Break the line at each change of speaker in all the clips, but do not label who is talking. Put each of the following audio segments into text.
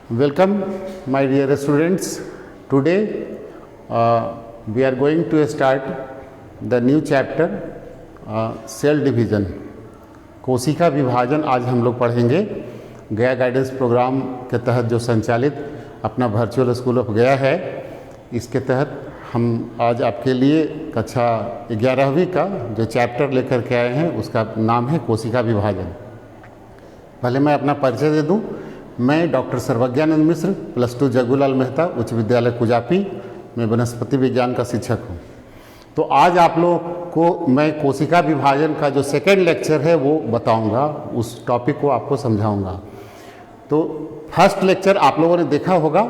Welcome, my dear students. Today we are going to start the new chapter cell division. कोशिका विभाजन आज हम लोग पढ़ेंगे। गया गाइडेंस प्रोग्राम के तहत जो संचालित अपना वर्चुअल स्कूल ऑफ गया है, इसके तहत हम आज आपके लिए कक्षा 11वीं का जो चैप्टर लेकर के आए हैं उसका नाम है कोशिका विभाजन। पहले मैं अपना परिचय दे दूं। मैं डॉक्टर सर्वज्ञानंद मिश्र +2 जग्गूलाल मेहता उच्च विद्यालय कुजापी में वनस्पति विज्ञान का शिक्षक हूँ। तो आज आप लोगों को मैं कोशिका विभाजन का जो सेकेंड लेक्चर है वो बताऊंगा, उस टॉपिक को आपको समझाऊंगा। तो फर्स्ट लेक्चर आप लोगों ने देखा होगा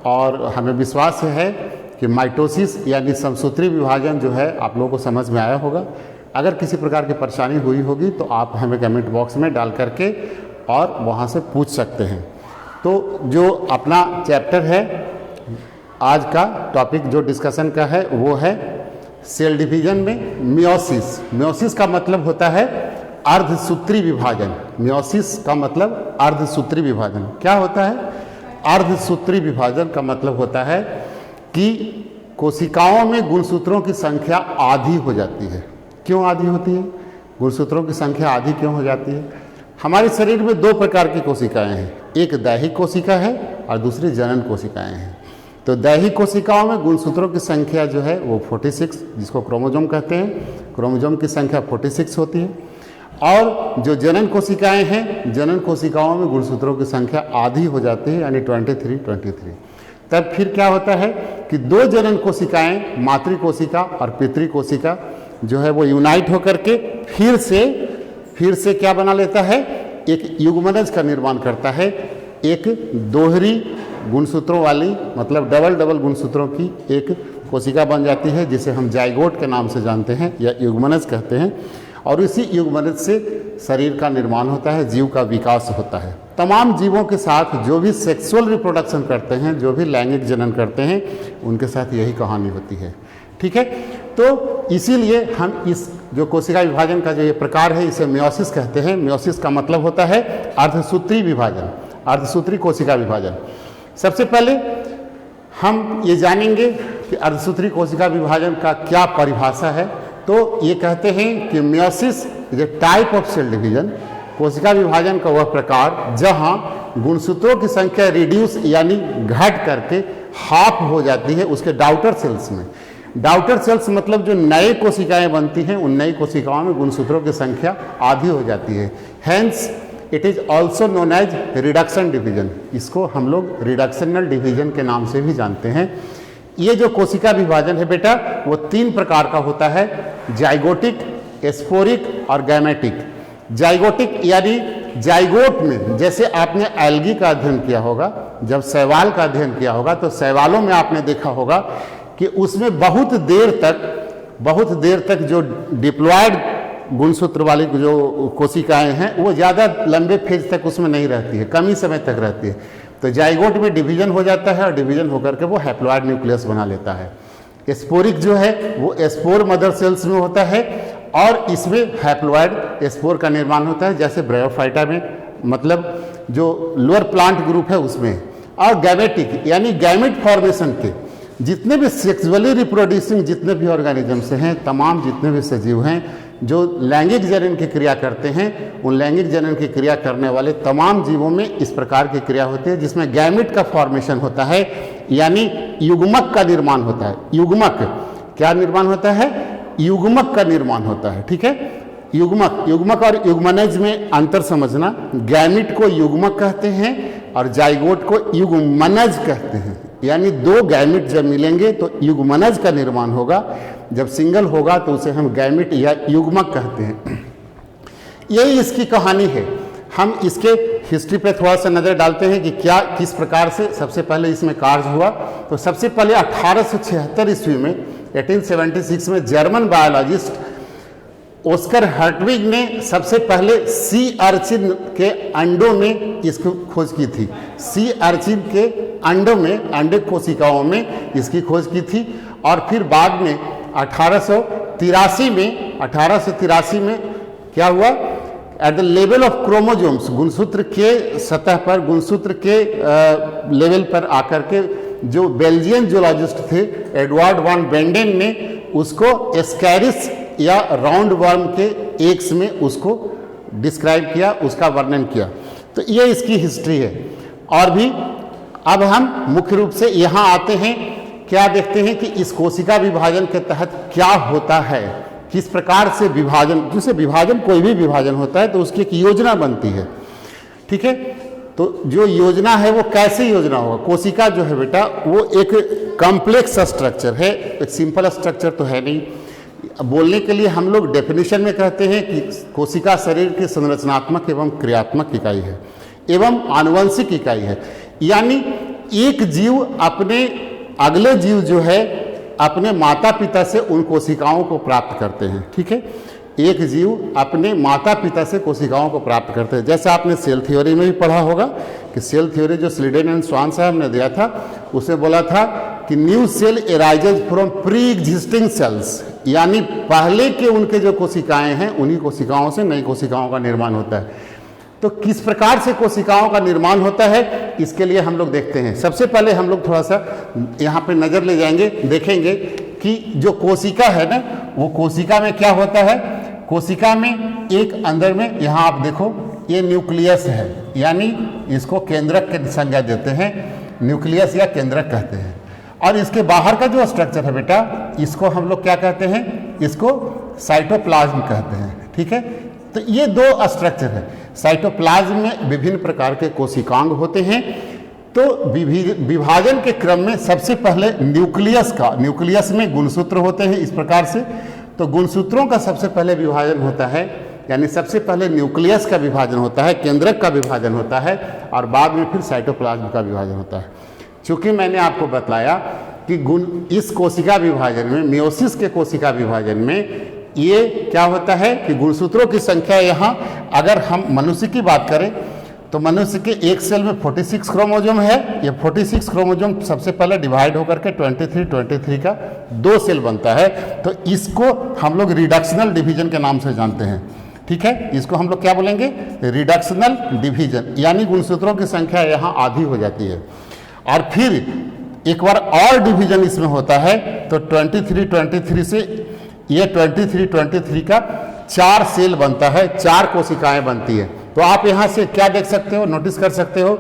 और हमें विश्वास है कि माइटोसिस यानी समसूत्री विभाजन जो है आप लोगों को समझ में आया होगा। अगर किसी प्रकार की परेशानी हुई होगी तो आप हमें कमेंट बॉक्स में डाल करके और वहाँ से पूछ सकते हैं। तो जो अपना चैप्टर है, आज का टॉपिक जो डिस्कशन का है वो है सेल डिवीजन में मियोसिस। मियोसिस का मतलब होता है अर्धसूत्री विभाजन। मियोसिस का मतलब अर्धसूत्री विभाजन। क्या होता है अर्धसूत्री विभाजन? का मतलब होता है कि कोशिकाओं में गुणसूत्रों की संख्या आधी हो जाती है। क्यों आधी होती है? गुणसूत्रों की संख्या आधी क्यों हो जाती है? हमारे शरीर में दो प्रकार की कोशिकाएं हैं, एक दैहिक कोशिका है और दूसरी जनन कोशिकाएं हैं। तो दैहिक कोशिकाओं में गुणसूत्रों की संख्या जो है वो 46, जिसको क्रोमोसोम कहते हैं, क्रोमोसोम की संख्या 46 होती है। और जो जनन कोशिकाएं हैं, जनन कोशिकाओं में गुणसूत्रों की संख्या आधी हो जाती है, यानी 23। तब फिर क्या होता है कि दो जनन कोशिकाएं, मातृ कोशिका और पितृ कोशिका जो है वो यूनाइट होकर के फिर से क्या बना लेता है, एक युग्मनज का निर्माण करता है। एक दोहरी गुणसूत्रों वाली, मतलब डबल गुणसूत्रों की एक कोशिका बन जाती है, जिसे हम जाइगोट के नाम से जानते हैं या युग्मनज कहते हैं। और इसी युग्मनज से शरीर का निर्माण होता है, जीव का विकास होता है। तमाम जीवों के साथ जो भी सेक्सुअल रिप्रोडक्शन करते हैं, जो भी लैंगिक जनन करते हैं, उनके साथ यही कहानी होती है। ठीक है, तो इसीलिए हम इस जो कोशिका विभाजन का जो ये प्रकार है इसे मियोसिस कहते हैं। मियोसिस का मतलब होता है अर्धसूत्री विभाजन, अर्धसूत्री कोशिका विभाजन। सबसे पहले हम ये जानेंगे कि अर्धसूत्री कोशिका विभाजन का क्या परिभाषा है। तो ये कहते हैं कि meiosis is a type of cell division, कोशिका विभाजन का वह प्रकार जहां गुणसूत्रों की संख्या रिड्यूस यानी घट करके हाफ हो जाती है उसके डाउटर सेल्स में। डाउटर सेल्स मतलब जो नए कोशिकाएं बनती हैं, उन नई कोशिकाओं में गुणसूत्रों की संख्या आधी हो जाती है। Hence it is also known as reduction division. इसको हम लोग रिडक्शनल डिवीजन के नाम से भी जानते हैं। ये जो कोशिका विभाजन है बेटा, वो 3 प्रकार का होता है, जाइगोटिक, स्पोरिक और गैमेटिक। जाइगोटिक यानी जाइगोट में, जैसे आपने एल्गी का अध्ययन किया होगा, जब शैवाल का अध्ययन किया होगा तो शैवालों में आपने देखा होगा कि उसमें बहुत देर तक जो डिप्लॉयड गुणसूत्र वाली जो कोशिकाएं हैं वो ज़्यादा लंबे फेज तक उसमें नहीं रहती है, कम ही समय तक रहती है। तो जाइगोट में डिवीजन हो जाता है और डिवीजन होकर के वो हैप्लॉयड न्यूक्लियस बना लेता है। स्पोरिक जो है वो स्पोर मदर सेल्स में होता है और इसमें हैप्लॉयड स्पोर का निर्माण होता है, जैसे ब्रायोफाइटा में, मतलब जो लोअर प्लांट ग्रुप है उसमें। और गैमेटिक यानी गैमेट फॉर्मेशन के जितने भी सेक्सुअली रिप्रोड्यूसिंग जितने भी ऑर्गेनिजम्स हैं, तमाम जितने भी सजीव हैं जो लैंगिक जनन की क्रिया करते हैं, उन लैंगिक जनन की क्रिया करने वाले तमाम जीवों में इस प्रकार की क्रिया होती है जिसमें गैमेट का फॉर्मेशन होता है, यानी युग्मक का निर्माण होता है। युग्मक क्या निर्माण होता है? युग्मक का निर्माण होता है। ठीक है, युग्मक और युग्मनज में अंतर समझना। गैमेट को युग्मक कहते हैं और जाइगोट को युग्मनज कहते हैं। यानी दो गैमेट जब मिलेंगे तो युग्मनज का निर्माण होगा, जब सिंगल होगा तो उसे हम गैमेट या युग्मक कहते हैं। यही इसकी कहानी है। हम इसके हिस्ट्री पे थोड़ा सा नज़र डालते हैं कि क्या किस प्रकार से सबसे पहले इसमें कार्य हुआ। तो सबसे पहले 1876 ईस्वी में, 1876 में जर्मन बायोलॉजिस्ट ऑस्कर हर्टविग ने सबसे पहले सी अर्चिन के अंडों में इसकी खोज की थी। सी अर्चिन के अंडों में, अंडे कोशिकाओं में इसकी खोज की थी। और फिर बाद में 1883 में क्या हुआ, at the level of chromosomes, गुणसूत्र के सतह पर, गुणसूत्र के लेवल पर आकर के जो बेल्जियन जूलॉजिस्ट थे एडवर्ड वॉन बेंडेन ने उसको एस्कैरिस या राउंड वर्म के एग्स में उसको डिस्क्राइब किया, उसका वर्णन किया। तो ये इसकी हिस्ट्री है। और भी अब हम मुख्य रूप से यहाँ आते हैं, क्या देखते हैं कि इस कोशिका विभाजन के तहत क्या होता है, किस प्रकार से विभाजन, जैसे विभाजन कोई भी विभाजन होता है तो उसकी एक योजना बनती है, ठीक है। तो जो योजना है वो कैसे योजना होगा, कोशिका जो है बेटा वो एक कॉम्प्लेक्स स्ट्रक्चर है, एक सिंपल स्ट्रक्चर तो है नहीं। बोलने के लिए हम लोग डेफिनेशन में कहते हैं कि कोशिका शरीर की संरचनात्मक एवं क्रियात्मक इकाई है एवं आनुवंशिक इकाई है। यानी एक जीव अपने अगले जीव जो है अपने माता पिता से उन कोशिकाओं को प्राप्त करते हैं, ठीक है। एक जीव अपने माता पिता से कोशिकाओं को प्राप्त करते हैं। जैसे आपने सेल थ्योरी में भी पढ़ा होगा कि सेल थ्योरी जो स्लीडेन एंड स्वान साहब ने दिया था, उसे बोला था कि new cell arises from pre existing cells, यानी पहले के उनके जो कोशिकाएं हैं उन्हीं कोशिकाओं से नई कोशिकाओं का निर्माण होता है। तो किस प्रकार से कोशिकाओं का निर्माण होता है, इसके लिए हम लोग देखते हैं। सबसे पहले हम लोग थोड़ा सा यहाँ पे नज़र ले जाएंगे, देखेंगे कि जो कोशिका है ना, वो कोशिका में क्या होता है। कोशिका में एक अंदर में, यहाँ आप देखो ये न्यूक्लियस है, यानी इसको केंद्रक की संज्ञा देते हैं, न्यूक्लियस या केंद्रक कहते हैं। और इसके बाहर का जो स्ट्रक्चर है बेटा, इसको हम लोग क्या कहते हैं, इसको साइटोप्लाज्म कहते हैं, ठीक है। तो ये दो स्ट्रक्चर है। साइटोप्लाज्म में विभिन्न प्रकार के कोशिकांग होते हैं। तो विभाजन के क्रम में सबसे पहले न्यूक्लियस में गुणसूत्र होते हैं इस प्रकार से। तो गुणसूत्रों का सबसे पहले विभाजन होता है, यानी सबसे पहले न्यूक्लियस का विभाजन होता है, केंद्रक का विभाजन होता है, और बाद में फिर साइटोप्लाज्म का विभाजन होता है। चूंकि मैंने आपको बताया कि इस कोशिका विभाजन में, मियोसिस के कोशिका विभाजन में ये क्या होता है कि गुणसूत्रों की संख्या, यहाँ अगर हम मनुष्य की बात करें तो मनुष्य के एक सेल में 46 क्रोमोजोम है। ये 46 क्रोमोजोम सबसे पहले डिवाइड होकर के 23 का 2 सेल बनता है। तो इसको हम लोग रिडक्शनल डिवीजन के नाम से जानते हैं, ठीक है। इसको हम लोग क्या बोलेंगे, रिडक्शनल डिवीजन, यानी गुणसूत्रों की संख्या यहाँ आधी हो जाती है। और फिर एक बार और डिवीजन इसमें होता है, तो 23 से ये 23 का 4 सेल बनता है, 4 कोशिकाएं बनती है। तो आप यहाँ से क्या देख सकते हो, नोटिस कर सकते हो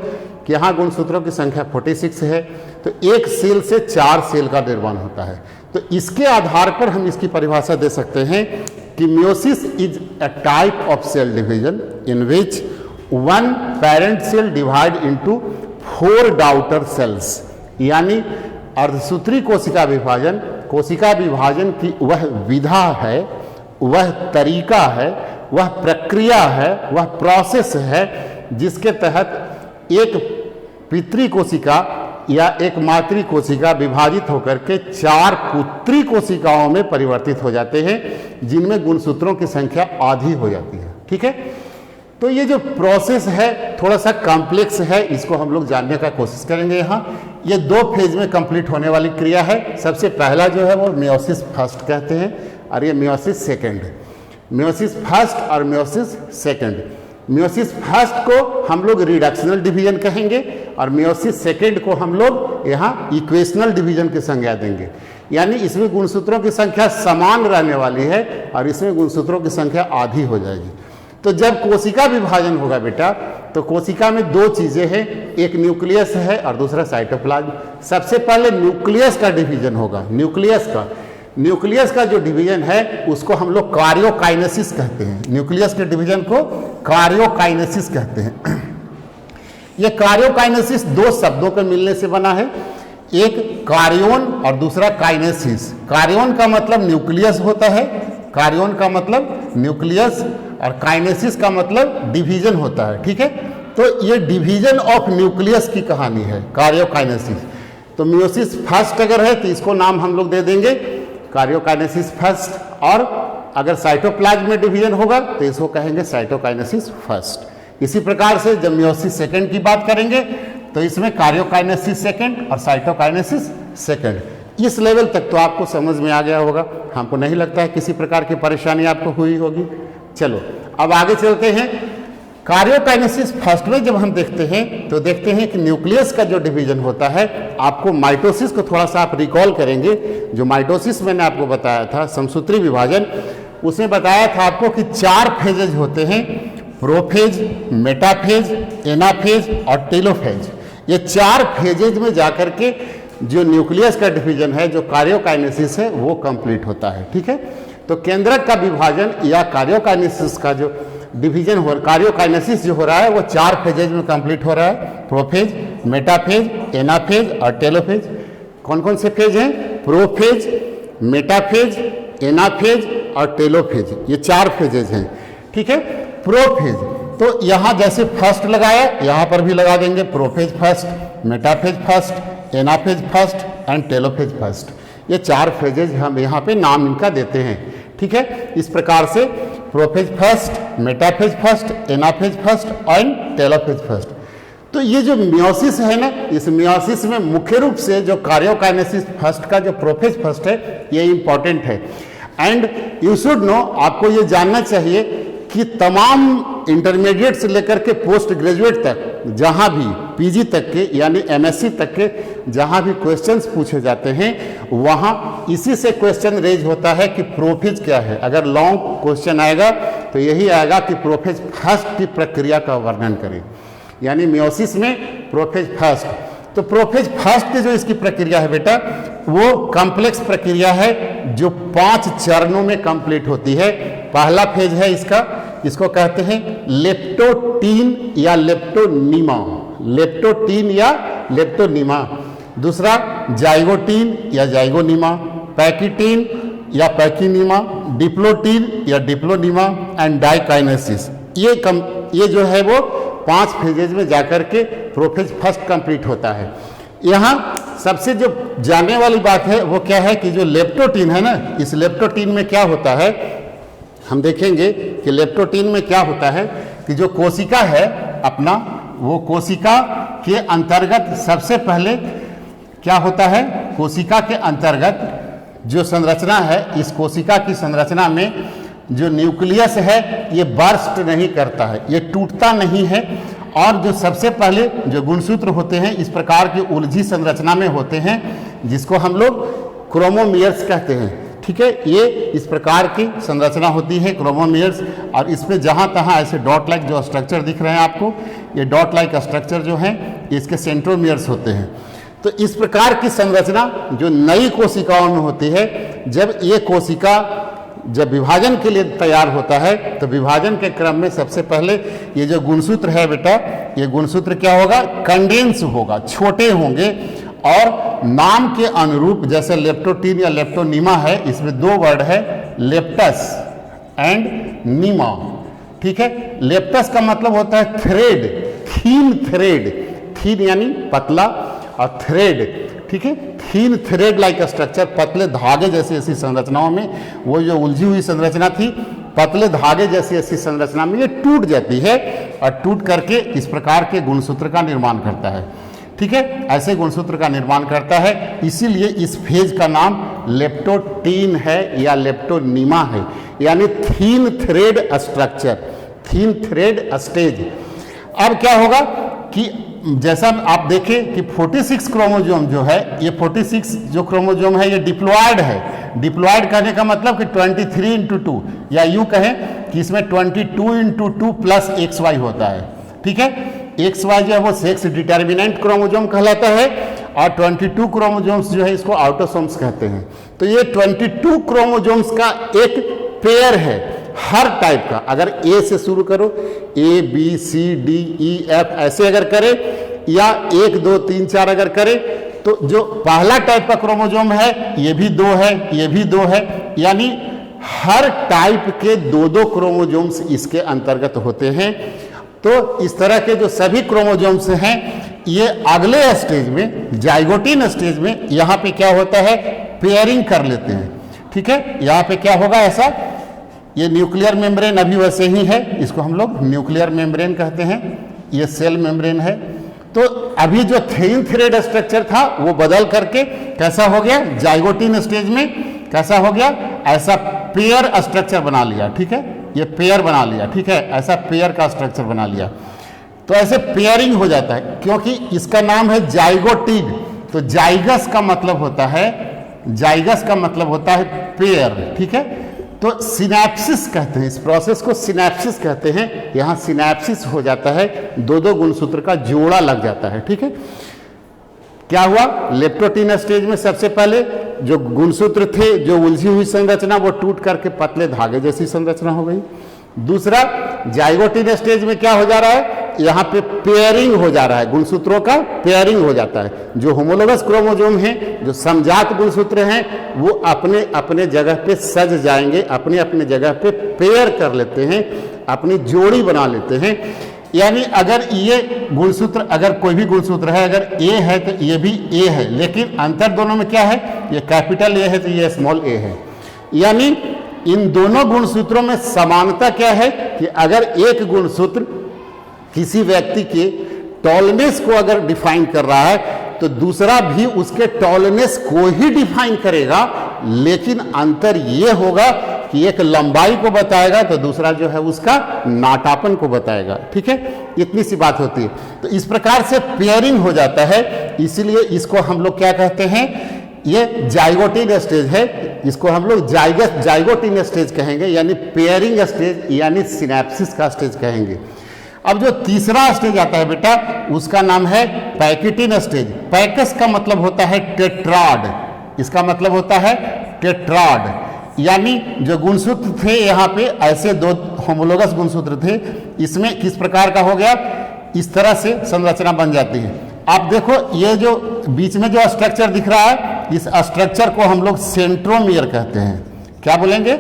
कि यहाँ गुणसूत्रों की संख्या 46 है। तो एक सेल से 4 सेल का निर्माण होता है। तो इसके आधार पर हम इसकी परिभाषा दे सकते हैं कि meiosis is a type of cell division in which one parent cell divide into 4 daughter cells, यानी अर्धसूत्री कोशिका विभाजन की वह विधा है, वह तरीका है, वह प्रक्रिया है, वह प्रोसेस है जिसके तहत एक पितृ कोशिका या एक मातृ कोशिका विभाजित होकर के 4 पुत्री कोशिकाओं में परिवर्तित हो जाते हैं, जिनमें गुणसूत्रों की संख्या आधी हो जाती है, ठीक है। तो ये जो प्रोसेस है थोड़ा सा कॉम्प्लेक्स है, इसको हम लोग जानने का कोशिश करेंगे। यहाँ ये 2 फेज में कंप्लीट होने वाली क्रिया है। सबसे पहला जो है वो मियोसिस फर्स्ट कहते हैं, और ये मियोसिस सेकेंड। मियोसिस फर्स्ट और मियोसिस सेकेंड। मियोसिस फर्स्ट को हम लोग रिडक्शनल डिवीजन कहेंगे, और मियोसिस सेकेंड को हम लोग यहाँ इक्वेशनल डिवीजन की संज्ञा देंगे। यानी इसमें गुणसूत्रों की संख्या समान रहने वाली है और इसमें गुणसूत्रों की संख्या आधी हो जाएगी। तो जब कोशिका विभाजन होगा बेटा, तो कोशिका में 2 चीजें हैं, एक न्यूक्लियस है और दूसरा साइटोप्लाज्म। सबसे पहले न्यूक्लियस का डिवीजन होगा। न्यूक्लियस का जो डिवीजन है उसको हम लोग कार्योकाइनेसिस कहते हैं। न्यूक्लियस के डिवीजन को कार्योकाइनेसिस कहते हैं। ये कार्योकाइनेसिस 2 शब्दों के मिलने से बना है, एक कार्योन और दूसरा काइनेसिस। कार्योन का मतलब न्यूक्लियस होता है, कार्योन का मतलब न्यूक्लियस, और काइनेसिस का मतलब डिवीजन होता है, ठीक है। तो ये डिवीजन ऑफ न्यूक्लियस की कहानी है, कार्योकाइनेसिस। तो मियोसिस फर्स्ट अगर है तो इसको नाम हम लोग दे देंगे कार्योकाइनेसिस फर्स्ट, और अगर साइटोप्लाज्म में डिवीजन होगा तो इसको कहेंगे साइटोकाइनेसिस फर्स्ट। इसी प्रकार से जब मियोसिस सेकेंड की बात करेंगे तो इसमें कार्योकाइनेसिस सेकेंड और साइटोकाइनेसिस सेकेंड। इस लेवल तक तो आपको समझ में आ गया होगा, हमको नहीं लगता है किसी प्रकार की परेशानी आपको हुई होगी। चलो अब आगे चलते हैं। कार्योकाइनेसिस फर्स्ट में जब हम देखते हैं तो देखते हैं कि न्यूक्लियस का जो डिवीजन होता है, आपको माइटोसिस को थोड़ा सा आप रिकॉल करेंगे। जो माइटोसिस मैंने आपको बताया था, समसूत्री विभाजन, उसमें बताया था आपको कि 4 फेजेज होते हैं, प्रोफेज, मेटाफेज, एनाफेज और टेलोफेज। ये 4 फेजेज में जाकर के जो न्यूक्लियस का डिवीजन है, जो कार्योकाइनेसिस है, वो कंप्लीट होता है। ठीक है, तो केंद्रक का विभाजन या कार्योकाइनेसिस का जो डिवीजन हो, कार्योकाइनेसिस जो हो रहा है वो 4 फेजेज में कंप्लीट हो रहा है, प्रोफेज, मेटाफेज, एनाफेज और टेलोफेज। कौन कौन से फेज हैं? प्रोफेज, मेटाफेज, एनाफेज और टेलोफेज, ये 4 फेजेज हैं। ठीक है, प्रोफेज तो यहाँ जैसे फर्स्ट लगाया, यहाँ पर भी लगा देंगे, prophase first, metaphase first, anaphase first and telophase first. ये 4 फेजेज हम यहाँ पे नाम इनका देते हैं। ठीक है, इस प्रकार से prophase first, metaphase first, anaphase first और टेलोफेज फर्स्ट। तो ये जो मियोसिस है ना, इस मियोसिस में मुख्य रूप से जो कार्योकाइनेसिस फर्स्ट का जो प्रोफेज फर्स्ट है, ये इंपॉर्टेंट है। एंड यू शुड नो, आपको ये जानना चाहिए कि तमाम इंटरमीडिएट से लेकर के पोस्ट ग्रेजुएट तक, जहाँ भी पीजी तक के यानी एमएससी तक के जहाँ भी क्वेश्चंस पूछे जाते हैं, वहाँ इसी से क्वेश्चन रेज होता है कि प्रोफेज क्या है। अगर लॉन्ग क्वेश्चन आएगा तो यही आएगा कि प्रोफेज फर्स्ट की प्रक्रिया का वर्णन करें, यानी मियोसिस में प्रोफेज फर्स्ट। तो प्रोफेज फर्स्ट जो इसकी प्रक्रिया है बेटा, वो कॉम्प्लेक्स प्रक्रिया है जो 5 चरणों में कंप्लीट होती है। पहला फेज है इसका, इसको कहते हैं लेप्टोटीन या लेप्टोनीमा, लेप्टोटीन या लेप्टोनीमा। दूसरा जाइगोटीन या जाइगोनीमा, पैकिटीन या पैकिनीमा, डिप्लोटीन या डिप्लोनीमा एंड डाइकाइनेसिस। ये जो है वो 5 फेजेज में जाकर के प्रोफेज फर्स्ट कंप्लीट होता है। यहाँ सबसे जो जानने वाली बात है वो क्या है कि जो लेप्टोटीन है ना, इस लेप्टोटीन में क्या होता है, हम देखेंगे कि लेप्टोटीन में क्या होता है कि जो कोशिका है अपना, वो कोशिका के अंतर्गत सबसे पहले क्या होता है, कोशिका के अंतर्गत जो संरचना है, इस कोशिका की संरचना में जो न्यूक्लियस है ये बर्स्ट नहीं करता है, ये टूटता नहीं है। और जो सबसे पहले जो गुणसूत्र होते हैं इस प्रकार की उलझी संरचना में होते हैं, जिसको हम लोग क्रोमोमियर्स कहते हैं। ठीक है, ये इस प्रकार की संरचना होती है क्रोमोमियर्स, और इसमें जहाँ तहाँ ऐसे डॉट लाइक जो स्ट्रक्चर दिख रहे हैं आपको, ये डॉट लाइक स्ट्रक्चर जो है इसके सेंट्रोमियर्स होते हैं। तो इस प्रकार की संरचना जो नई कोशिकाओं में होती है, जब ये कोशिका जब विभाजन के लिए तैयार होता है तो विभाजन के क्रम में सबसे पहले ये जो गुणसूत्र है बेटा, ये गुणसूत्र क्या होगा, कंडेंस होगा, छोटे होंगे। और नाम के अनुरूप जैसे लेप्टोटीन या लेप्टोनीमा है, इसमें 2 वर्ड है, लेप्टस एंड नीमा। ठीक है, लेप्टस का मतलब होता है थ्रेड, थीन थ्रेड, थीन यानी पतला और थ्रेड। ठीक है, थीन थ्रेड लाइक स्ट्रक्चर, पतले धागे जैसी ऐसी संरचनाओं में, वो जो उलझी हुई संरचना थी पतले धागे जैसी ऐसी संरचना में ये टूट जाती है और टूट करके इस प्रकार के गुणसूत्र का निर्माण करता है। ठीक है, ऐसे गुणसूत्र का निर्माण करता है, इसीलिए इस फेज का नाम लेप्टोटीन है या लेप्टोनीमा है, यानी थीन थ्रेड स्ट्रक्चर, थीन थ्रेड स्टेज। अब क्या होगा कि जैसा आप देखें कि 46 क्रोमोजोम जो है, ये 46 जो क्रोमोजोम है ये डिप्लॉयड है। डिप्लॉयड कहने का मतलब कि 23x2, या यूं कहें कि इसमें 22x2 प्लस XY होता है। ठीक है, XY जो है वो सेक्स डिटर्मिनेंट क्रोमोजोम कहलाता है, और 22 क्रोमोजोम्स जो है इसको ऑटोसोम्स कहते हैं। तो ये 22 क्रोमोजोम्स का एक पेयर है हर टाइप का। अगर ए से शुरू करो, A B C D E F ऐसे अगर करे, या 1 2 3 4 अगर करे, तो जो पहला टाइप का क्रोमोजोम है ये भी 2 है, ये भी 2 है, यानी हर टाइप के 2-2 क्रोमोजोम्स इसके अंतर्गत होते हैं। तो इस तरह के जो सभी क्रोमोजोम्स हैं ये अगले स्टेज में, जाइगोटीन स्टेज में, यहाँ पे क्या होता है, पेयरिंग कर लेते हैं। ठीक है, यहाँ पे क्या होगा ऐसा, ये न्यूक्लियर मेम्ब्रेन अभी वैसे ही है, इसको हम लोग न्यूक्लियर मेम्ब्रेन कहते हैं, ये सेल मेम्ब्रेन है। तो अभी जो थीन थ्रेड स्ट्रक्चर था वो बदल करके कैसा हो गया, जाइगोटीन स्टेज में कैसा हो गया, ऐसा पेयर स्ट्रक्चर बना लिया। ठीक है, ये पेयर बना लिया, ठीक है, ऐसा पेयर का स्ट्रक्चर बना लिया, तो ऐसे पेयरिंग हो जाता है क्योंकि इसका नाम है जाइगोटिड। तो जाइगस का मतलब होता है, जाइगस का मतलब होता है पेयर, ठीक है। तो सिनैप्सिस कहते हैं, इस प्रोसेस को सिनैप्सिस कहते हैं। यहाँ सिनैप्सिस हो जाता है, दो दो गुणसूत्र का जोड़ा लग जाता है, ठीक है। क्या हुआ, लेप्टोटीन स्टेज में सबसे पहले जो गुणसूत्र थे, जो उलझी हुई संरचना, वो टूट करके पतले धागे जैसी संरचना हो गई। दूसरा, जाइगोटीन स्टेज में क्या हो जा रहा है, यहाँ पे पेयरिंग हो जा रहा है, गुणसूत्रों का पेयरिंग हो जाता है। जो होमोलोगस क्रोमोसोम हैं, जो समजात गुणसूत्र हैं, वो अपने अपने जगह पे सज जाएंगे, अपने अपने जगह पे पेयर कर लेते हैं, अपनी जोड़ी बना लेते हैं। यानी अगर ये गुणसूत्र, अगर कोई भी गुणसूत्र है, अगर ए है तो ये भी ए है, लेकिन अंतर दोनों में क्या है, ये कैपिटल ए है तो ये स्मॉल ए है। यानी इन दोनों गुणसूत्रों में समानता क्या है कि अगर एक गुणसूत्र किसी व्यक्ति के टॉलनेस को अगर डिफाइन कर रहा है तो दूसरा भी उसके टॉलनेस को ही डिफाइन करेगा, लेकिन अंतर ये होगा कि एक लंबाई को बताएगा तो दूसरा जो है उसका नाटापन को बताएगा, ठीक है। इतनी सी बात होती है। तो इस प्रकार से पेयरिंग हो जाता है, इसीलिए इसको हम लोग क्या कहते हैं, ये जाइगोटिन स्टेज है, इसको हम लोग जाइगोटिन स्टेज कहेंगे, यानी पेयरिंग स्टेज, यानी सिनैप्सिस का स्टेज कहेंगे। अब जो तीसरा स्टेज आता है बेटा, उसका नाम है पैकिटिन स्टेज। पैकस का मतलब होता है टेट्राड, इसका मतलब होता है टेट्राड, यानी जो गुणसूत्र थे यहाँ पे ऐसे दो होमोलोगस गुणसूत्र थे, इसमें किस प्रकार का हो गया, इस तरह से संरचना बन जाती है। आप देखो ये जो बीच में जो स्ट्रक्चर दिख रहा है, इस स्ट्रक्चर को हम लोग सेंट्रोमियर कहते हैं। क्या बोलेंगे,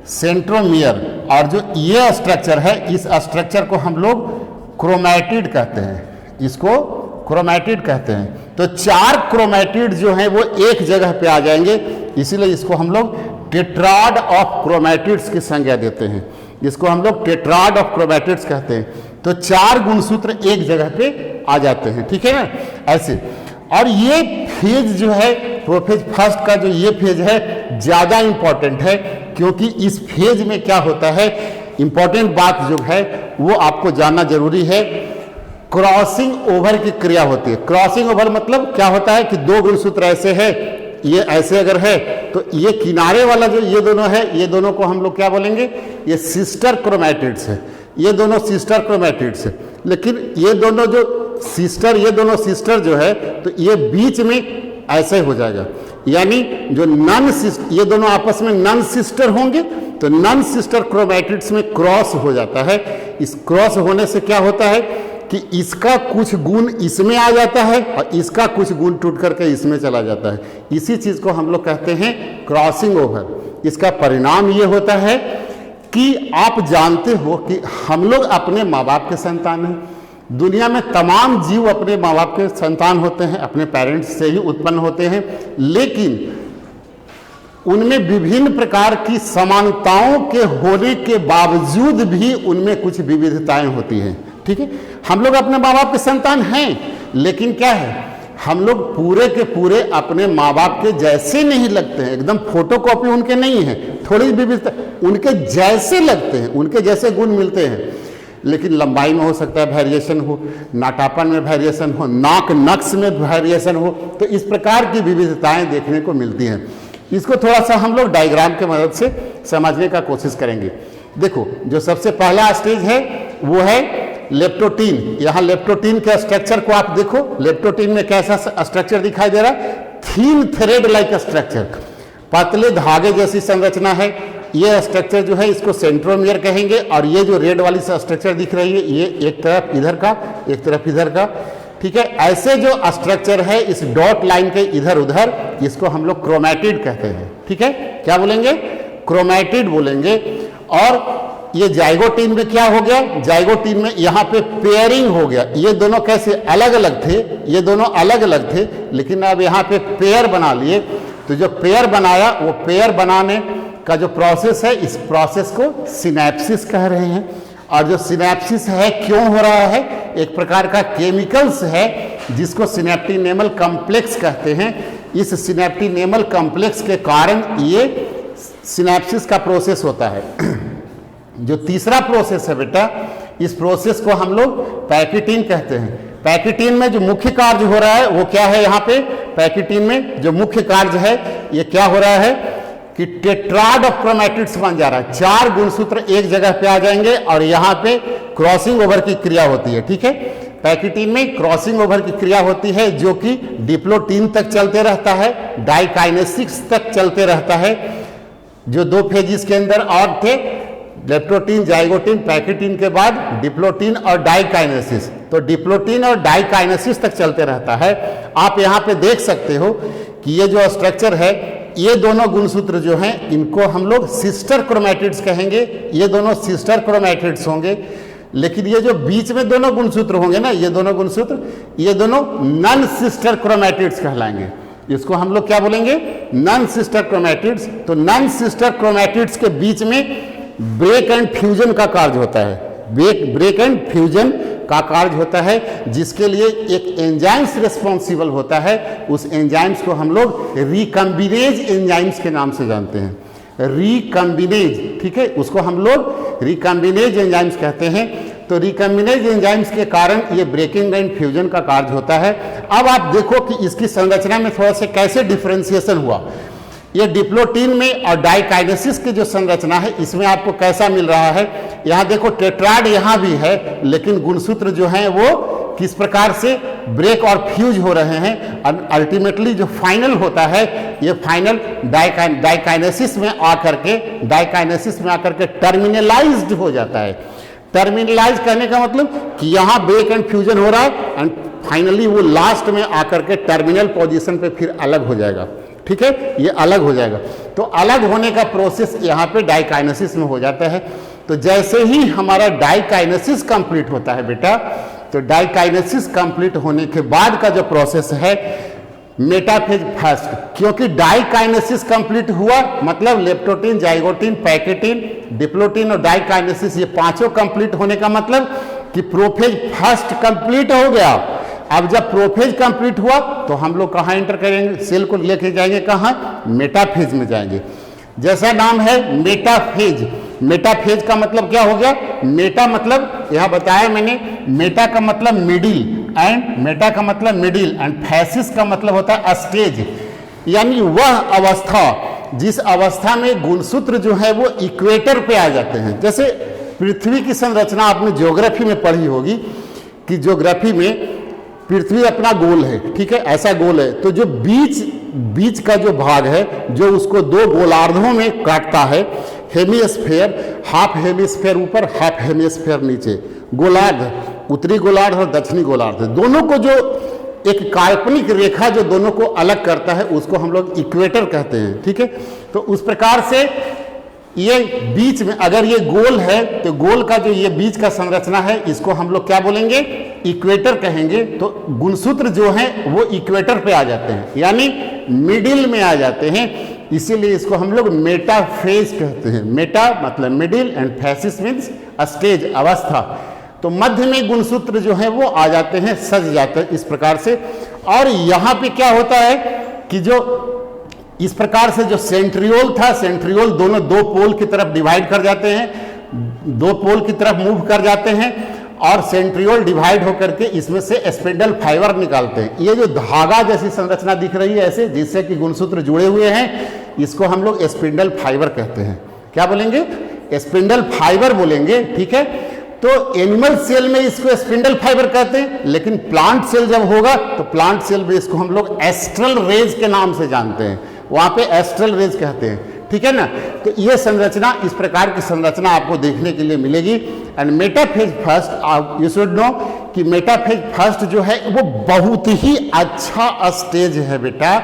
सेंट्रोमियर। और जो ये स्ट्रक्चर है, इस स्ट्रक्चर को हम लोग क्रोमैटिड कहते हैं, इसको क्रोमैटिड कहते हैं। तो 4 क्रोमैटिड जो हैं वो एक जगह पे आ जाएंगे, इसीलिए इसको हम लोग टेट्राड ऑफ क्रोमैटिड्स की संज्ञा देते हैं, इसको हम लोग टेट्राड ऑफ क्रोमैटिड्स कहते हैं। तो 4 गुणसूत्र एक जगह पे आ जाते हैं, ठीक है ना, ऐसे। और ये फेज जो है, प्रोफेज फर्स्ट का जो ये फेज है, ज़्यादा इंपॉर्टेंट है, क्योंकि इस फेज में क्या होता है, इंपॉर्टेंट बात जो है वो आपको जानना जरूरी है। क्रॉसिंग ओवर की क्रिया होती है। क्रॉसिंग ओवर मतलब क्या होता है कि दो गुणसूत्र ऐसे है, ये ऐसे अगर है तो ये किनारे वाला जो ये दोनों है, ये दोनों को हम लोग क्या बोलेंगे, ये सिस्टर क्रोमैटिड्स है, ये दोनों सिस्टर क्रोमैटिड्स है। लेकिन ये दोनों जो सिस्टर, ये दोनों सिस्टर जो है, तो ये बीच में ऐसे हो जाएगा, यानी जो नन सिस्टर, ये दोनों आपस में नन सिस्टर होंगे, तो नन सिस्टर क्रोमैटिड्स में क्रॉस हो जाता है। इस क्रॉस होने से क्या होता है कि इसका कुछ गुण इसमें आ जाता है और इसका कुछ गुण टूट करके इसमें चला जाता है। इसी चीज को हम लोग कहते हैं क्रॉसिंग ओवर। इसका परिणाम ये होता है कि आप जानते हो कि हम लोग अपने माँ बाप के संतान हैं। दुनिया में तमाम जीव अपने माँ बाप के संतान होते हैं, अपने पेरेंट्स से ही उत्पन्न होते हैं, लेकिन उनमें विभिन्न प्रकार की समानताओं के होने के बावजूद भी उनमें कुछ विविधताएं होती हैं, ठीक है। हम लोग अपने माँ बाप के संतान हैं, लेकिन क्या है, हम लोग पूरे के पूरे अपने माँ बाप के जैसे नहीं लगते हैं, एकदम फोटोकॉपी उनके नहीं है, थोड़ी विविधता उनके जैसे लगते हैं, उनके जैसे गुण मिलते हैं, लेकिन लंबाई में हो सकता है वेरिएशन हो, नाटापन में वेरिएशन हो, नाक नक्श में वेरिएशन हो, तो इस प्रकार की विविधताएं देखने को मिलती हैं। इसको थोड़ा सा हम लोग डायग्राम के मदद से समझने का कोशिश करेंगे। देखो, जो सबसे पहला स्टेज है वो है लेप्टोटीन। यहाँ लेप्टोटीन के स्ट्रक्चर को आप देखो, लेप्टोटीन में कैसा स्ट्रक्चर दिखाई दे रहा है, थीन थ्रेड लाइक स्ट्रक्चर, पतले धागे जैसी संरचना है। ये स्ट्रक्चर जो है इसको सेंट्रोमियर कहेंगे, और ये जो रेड वाली स्ट्रक्चर दिख रही है, ये एक तरफ इधर का, एक तरफ इधर का, ठीक है। ऐसे जो स्ट्रक्चर है इस डॉट लाइन के इधर उधर, इसको हम लोग क्रोमैटिड कहते हैं, ठीक है। क्या बोलेंगे, क्रोमैटिड बोलेंगे। और ये जाइगोटीन में क्या हो गया, जाइगोटीन में यहाँ पे पेयरिंग हो गया। ये दोनों कैसे अलग अलग थे, ये दोनों अलग अलग थे, लेकिन अब यहाँ पे पेयर बना लिए। तो जो पेयर बनाया, वो पेयर बनाने का जो प्रोसेस है, इस प्रोसेस को सिनैप्सिस कह रहे हैं। और जो सिनैप्सिस है क्यों हो रहा है, एक प्रकार का केमिकल्स है जिसको सिनैप्टिनेमल कॉम्प्लेक्स कहते हैं। इस सिनैप्टिनेमल कॉम्प्लेक्स के कारण ये सिनैप्सिस का प्रोसेस होता है। जो तीसरा प्रोसेस है बेटा, इस प्रोसेस को हम लोग पैकेटीन कहते हैं। पैकेटीन में जो मुख्य कार्य हो रहा है वो क्या है? यहाँ पे पैकेटीन में जो मुख्य कार्य है ये क्या हो रहा है कि टेट्राड ऑफ क्रोमैटिड्स बन जा रहा है। 4 गुणसूत्र एक जगह पे आ जाएंगे और यहाँ पे क्रॉसिंग ओवर की क्रिया होती है। ठीक है, पैकेटीन में क्रॉसिंग ओवर की क्रिया होती है जो कि डिप्लोटीन तक चलते रहता है, डाइकाइनेसिस तक चलते रहता है। जो 2 फेजिस के अंदर और थे, लेप्टोटीन, जाइगोटीन, पैकेटीन के बाद डिप्लोटीन और डाइकाइनेसिस, तो डिप्लोटीन और डाइकाइनेसिस तक चलते रहता है। आप यहाँ पे देख सकते हो कि ये जो स्ट्रक्चर है, ये दोनों गुणसूत्र जो हैं इनको हम लोग सिस्टर क्रोमैटिड्स कहेंगे। ये दोनों सिस्टर क्रोमैटिड्स होंगे। लेकिन ये जो बीच में दोनों गुणसूत्र होंगे ना, ये दोनों गुणसूत्र, ये दोनों नॉन सिस्टर क्रोमैटिड्स कहलाएंगे। इसको हम लोग क्या बोलेंगे? Non sister chromatids. तो नॉन सिस्टर क्रोमैटिड्स के बीच में ब्रेक एंड फ्यूजन का कार्य होता है। ब्रेक एंड फ्यूजन का कार्य होता है, जिसके लिए एक एंजाइम्स रिस्पॉन्सिबल होता है। उस एंजाइम्स को हम लोग रिकम्बिनेज एंजाइम्स के नाम से जानते हैं। रिकम्बिनेज, ठीक है, उसको हम लोग रिकम्बिनेज एंजाइम्स कहते हैं। तो रिकम्बिनेज एंजाइम्स के कारण ये ब्रेकिंग एंड फ्यूजन का कार्य होता है। अब आप देखो कि इसकी संरचना में थोड़ा सा कैसे डिफरेंशिएशन हुआ। ये डिप्लोटीन में और डाइकाइनेसिस की जो संरचना है इसमें आपको कैसा मिल रहा है? यहाँ देखो टेट्राड यहाँ भी है, लेकिन गुणसूत्र जो हैं वो किस प्रकार से ब्रेक और फ्यूज हो रहे हैं। और अल्टीमेटली जो फाइनल होता है, ये फाइनल डाइकाइनेसिस में आकर के टर्मिनलाइज्ड हो जाता है। टर्मिनलाइज करने का मतलब कि यहाँ ब्रेक एंड फ्यूजन हो रहा है एंड फाइनली वो लास्ट में आकर के टर्मिनल पोजीशन पे फिर अलग हो जाएगा। ठीक है, ये अलग हो जाएगा। तो अलग होने का प्रोसेस यहाँ पे डाइकाइनेसिस में हो जाता है। तो जैसे ही हमारा डाइकाइनेसिस कंप्लीट होता है बेटा, तो डाइकाइनेसिस कंप्लीट होने के बाद का जो प्रोसेस है मेटाफेज फर्स्ट, क्योंकि डाइकाइनेसिस कंप्लीट हुआ मतलब लेप्टोटीन, जाइगोटीन, पैकेटीन, डिप्लोटीन और डाइकाइनेसिस ये पांचों कंप्लीट होने का मतलब कि प्रोफेज फर्स्ट कंप्लीट हो गया। अब जब प्रोफेज कंप्लीट हुआ तो हम लोग कहाँ एंटर करेंगे? सेल को लेके जाएंगे कहाँ? मेटाफेज में जाएंगे। जैसा नाम है मेटाफेज। मेटाफेज का मतलब क्या हो गया? मेटा मतलब यहाँ बताया मैंने, मेटा का मतलब मिडिल एंड फैसिस का मतलब होता है स्टेज, यानी वह अवस्था जिस अवस्था में गुणसूत्र जो है वो इक्वेटर पे आ जाते हैं। जैसे पृथ्वी की संरचना आपने ज्योग्राफी में पढ़ी होगी कि ज्योग्राफी में पृथ्वी अपना गोल है, ठीक है, ऐसा गोल है। तो जो बीच का जो भाग है जो उसको 2 गोलार्धों में काटता है, हेमिस्फेयर, हाफ हेमिस्फेयर ऊपर, हाफ हेमिस्फेयर नीचे, गोलार्ध, उत्तरी गोलार्ध और दक्षिणी गोलार्ध, दोनों को जो एक काल्पनिक रेखा जो दोनों को अलग करता है उसको हम लोग इक्वेटर कहते हैं। ठीक है, तो उस प्रकार से ये बीच में अगर ये गोल है तो गोल का जो ये बीच का संरचना है इसको हम लोग क्या बोलेंगे? इक्वेटर कहेंगे। तो गुणसूत्र जो हैं वो इक्वेटर पे आ जाते हैं, यानी मिडिल में आ जाते हैं, इसीलिए इसको हम लोग मेटाफेज कहते हैं। मेटा मतलब middle and faces means stage, अवस्था। तो मध्य में गुणसूत्र जो है वो आ जाते हैं, सज जाते हैं इस प्रकार से। और यहाँ पे क्या होता है कि जो इस प्रकार से जो सेंट्रियोल था, सेंट्रियोल दोनों 2 पोल की तरफ डिवाइड कर जाते हैं, 2 पोल की तरफ मूव कर जाते हैं और सेंट्रियोल डिवाइड होकर के इसमें से स्पिंडल फाइबर निकालते हैं। ये जो धागा जैसी संरचना दिख रही है ऐसे, जिससे कि गुणसूत्र जुड़े हुए हैं, इसको हम लोग स्पिंडल फाइबर कहते हैं। क्या बोलेंगे? स्पिंडल फाइबर बोलेंगे। ठीक है, तो एनिमल सेल में इसको स्पिंडल फाइबर कहते हैं, लेकिन प्लांट सेल जब होगा तो प्लांट सेल में इसको हम लोग एस्ट्रल रेज के नाम से जानते हैं, वहां पे एस्ट्रल रेज कहते हैं। ठीक है ना, तो ये संरचना, इस प्रकार की संरचना आपको देखने के लिए मिलेगी। And metaphase first, you should know कि मेटाफेज फर्स्ट जो है वो बहुत ही अच्छा स्टेज है बेटा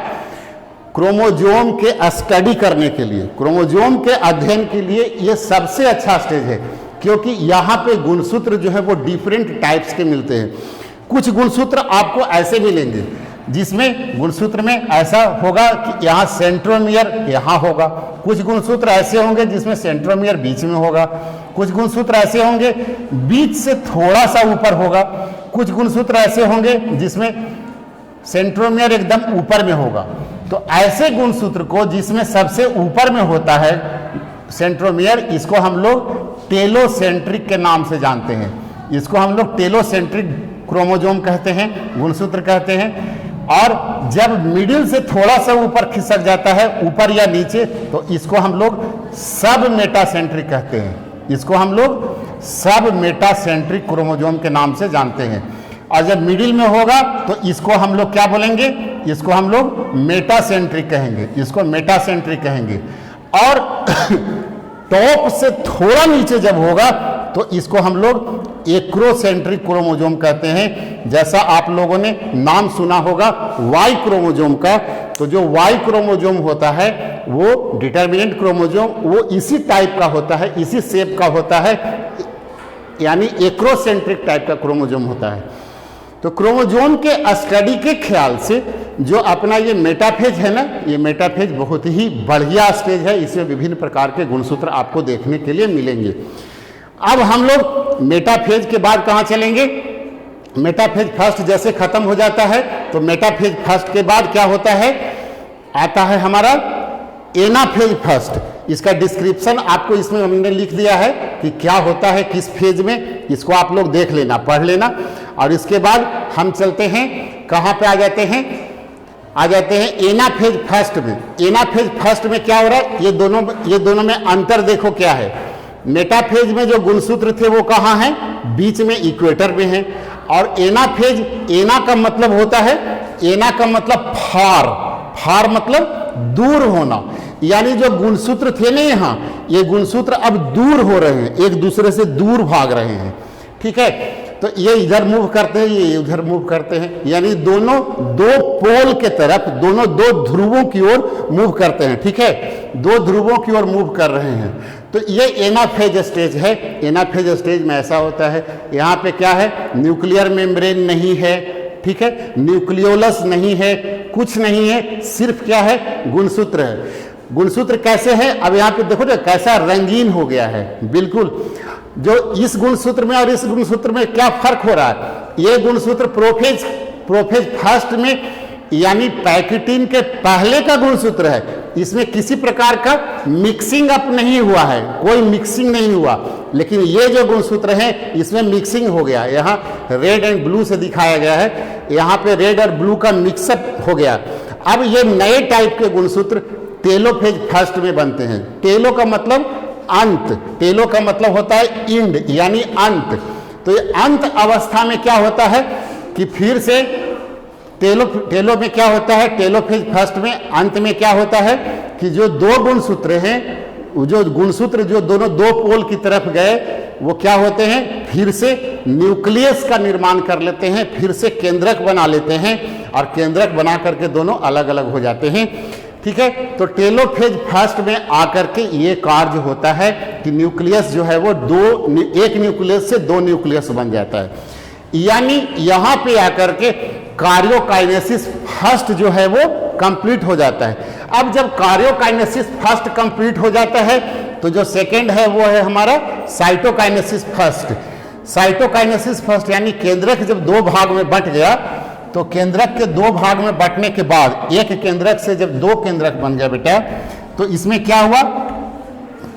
क्रोमोजोम के स्टडी करने के लिए, क्रोमोजोम के अध्ययन के लिए ये सबसे अच्छा स्टेज है, क्योंकि यहाँ पे गुणसूत्र जो है वो डिफरेंट टाइप्स के मिलते हैं। कुछ गुणसूत्र आपको ऐसे मिलेंगे जिसमें गुणसूत्र में ऐसा होगा कि यहाँ सेंट्रोमियर यहाँ होगा, कुछ गुणसूत्र ऐसे होंगे जिसमें सेंट्रोमियर बीच में होगा, कुछ गुणसूत्र ऐसे होंगे बीच से थोड़ा सा ऊपर होगा, कुछ गुणसूत्र ऐसे होंगे जिसमें सेंट्रोमियर एकदम ऊपर में होगा। तो ऐसे गुणसूत्र को जिसमें सबसे ऊपर में होता है सेंट्रोमियर, इसको हम लोग टेलोसेंट्रिक के नाम से जानते हैं। इसको हम लोग टेलोसेंट्रिक क्रोमोजोम कहते हैं, गुणसूत्र कहते हैं। और जब मिडिल से थोड़ा सा ऊपर खिसक जाता है, ऊपर या नीचे, तो इसको हम लोग सब मेटासेंट्रिक कहते हैं। इसको हम लोग सब मेटासेंट्रिक क्रोमोजोम के नाम से जानते हैं। और जब मिडिल में होगा तो इसको हम लोग क्या बोलेंगे? इसको हम लोग मेटासेंट्रिक कहेंगे, इसको मेटासेंट्रिक कहेंगे। और टॉप से थोड़ा नीचे जब होगा तो इसको हम लोग एक्रोसेंट्रिक क्रोमोजोम कहते हैं। जैसा आप लोगों ने नाम सुना होगा वाई क्रोमोजोम का, तो जो वाई क्रोमोजोम होता है वो डिटर्मिनेंट क्रोमोजोम, वो इसी टाइप का होता है, इसी शेप का होता है, यानी एक्रोसेंट्रिक टाइप का क्रोमोजोम होता है। तो क्रोमोजोम के स्टडी के ख्याल से जो अपना ये मेटाफेज है ना, ये मेटाफेज बहुत ही बढ़िया स्टेज है। इसमें विभिन्न प्रकार के गुणसूत्र आपको देखने के लिए मिलेंगे। अब हम लोग मेटाफेज के बाद कहाँ चलेंगे? मेटाफेज फर्स्ट जैसे खत्म हो जाता है तो मेटाफेज फर्स्ट के बाद क्या होता है? आता है हमारा एनाफेज फर्स्ट। इसका डिस्क्रिप्शन आपको इसमें हमने लिख दिया है कि क्या होता है किस फेज में, इसको आप लोग देख लेना, पढ़ लेना। और इसके बाद हम चलते हैं, कहाँ पे आ जाते हैं? आ जाते हैं एनाफेज फर्स्ट में। एनाफेज फर्स्ट में क्या हो रहा है? ये दोनों में अंतर देखो क्या है। मेटाफेज में जो गुणसूत्र थे वो कहाँ हैं? बीच में, इक्वेटर में हैं। और एनाफेज, एना का मतलब होता है, एना का मतलब फार, फार मतलब दूर होना, यानी जो गुणसूत्र थे ना यहाँ, ये गुणसूत्र अब दूर हो रहे हैं, एक दूसरे से दूर भाग रहे हैं। ठीक है, तो ये इधर मूव करते हैं, ये उधर मूव करते हैं, यानी दोनों दो पोल के तरफ, दोनों दो ध्रुवों की ओर मूव करते हैं। ठीक है, दो ध्रुवों की ओर मूव कर रहे हैं। तो ये एनाफेज स्टेज है। एनाफेज स्टेज में ऐसा होता है, यहाँ पे क्या है? न्यूक्लियर मेम्ब्रेन नहीं है, ठीक है, न्यूक्लियोलस नहीं है, कुछ नहीं है, सिर्फ क्या है? गुणसूत्र है। गुणसूत्र कैसे है? अब यहाँ पे देखो ना कैसा रंगीन हो गया है, बिल्कुल। जो इस गुणसूत्र में और इस गुणसूत्र में क्या फर्क हो रहा है? ये गुणसूत्र प्रोफेज फर्स्ट में, यानी पैकेटिन के पहले का गुणसूत्र है। इसमें किसी प्रकार का मिक्सिंग अप नहीं हुआ है, कोई मिक्सिंग नहीं हुआ। लेकिन ये जो गुणसूत्र है इसमें मिक्सिंग हो गया। यहाँ रेड एंड ब्लू से दिखाया गया है, यहाँ पे रेड और ब्लू का मिक्सअप हो गया। अब ये नए टाइप के गुणसूत्र टेलोफेज फर्स्ट में बनते हैं। टेलो का मतलब अंत, टेलो का मतलब होता है इंड, यानी अंत। तो ये अंत अवस्था में क्या होता है कि फिर से टेलो में क्या होता है? टेलोफेज फर्स्ट में अंत में क्या होता है कि जो दो गुणसूत्र हैं, जो गुणसूत्र जो दोनों दो पोल की तरफ गए, वो क्या होते हैं? फिर से न्यूक्लियस का निर्माण कर लेते हैं, फिर से केंद्रक बना लेते हैं, और केंद्रक बना करके दोनों अलग अलग हो जाते हैं। ठीक है, तो फर्स्ट में आकर के ये कार्य होता है कि न्यूक्लियस जो है वो एक न्यूक्लियस से दो न्यूक्लियस बन जाता है। यानी यहाँ पे आकर के कार्योकाइनेसिस फर्स्ट जो है वो कंप्लीट हो जाता है। अब जब कार्योकाइनेसिस फर्स्ट कंप्लीट हो जाता है तो जो सेकंड है वो है हमारा साइटोकाइनेसिस फर्स्ट। साइटोकाइनेसिस फर्स्ट यानी केंद्रक जब दो भाग में बंट गया, तो केंद्रक के दो भाग में बंटने के बाद एक केंद्रक से जब दो केंद्रक बन गया बेटा, तो इसमें क्या हुआ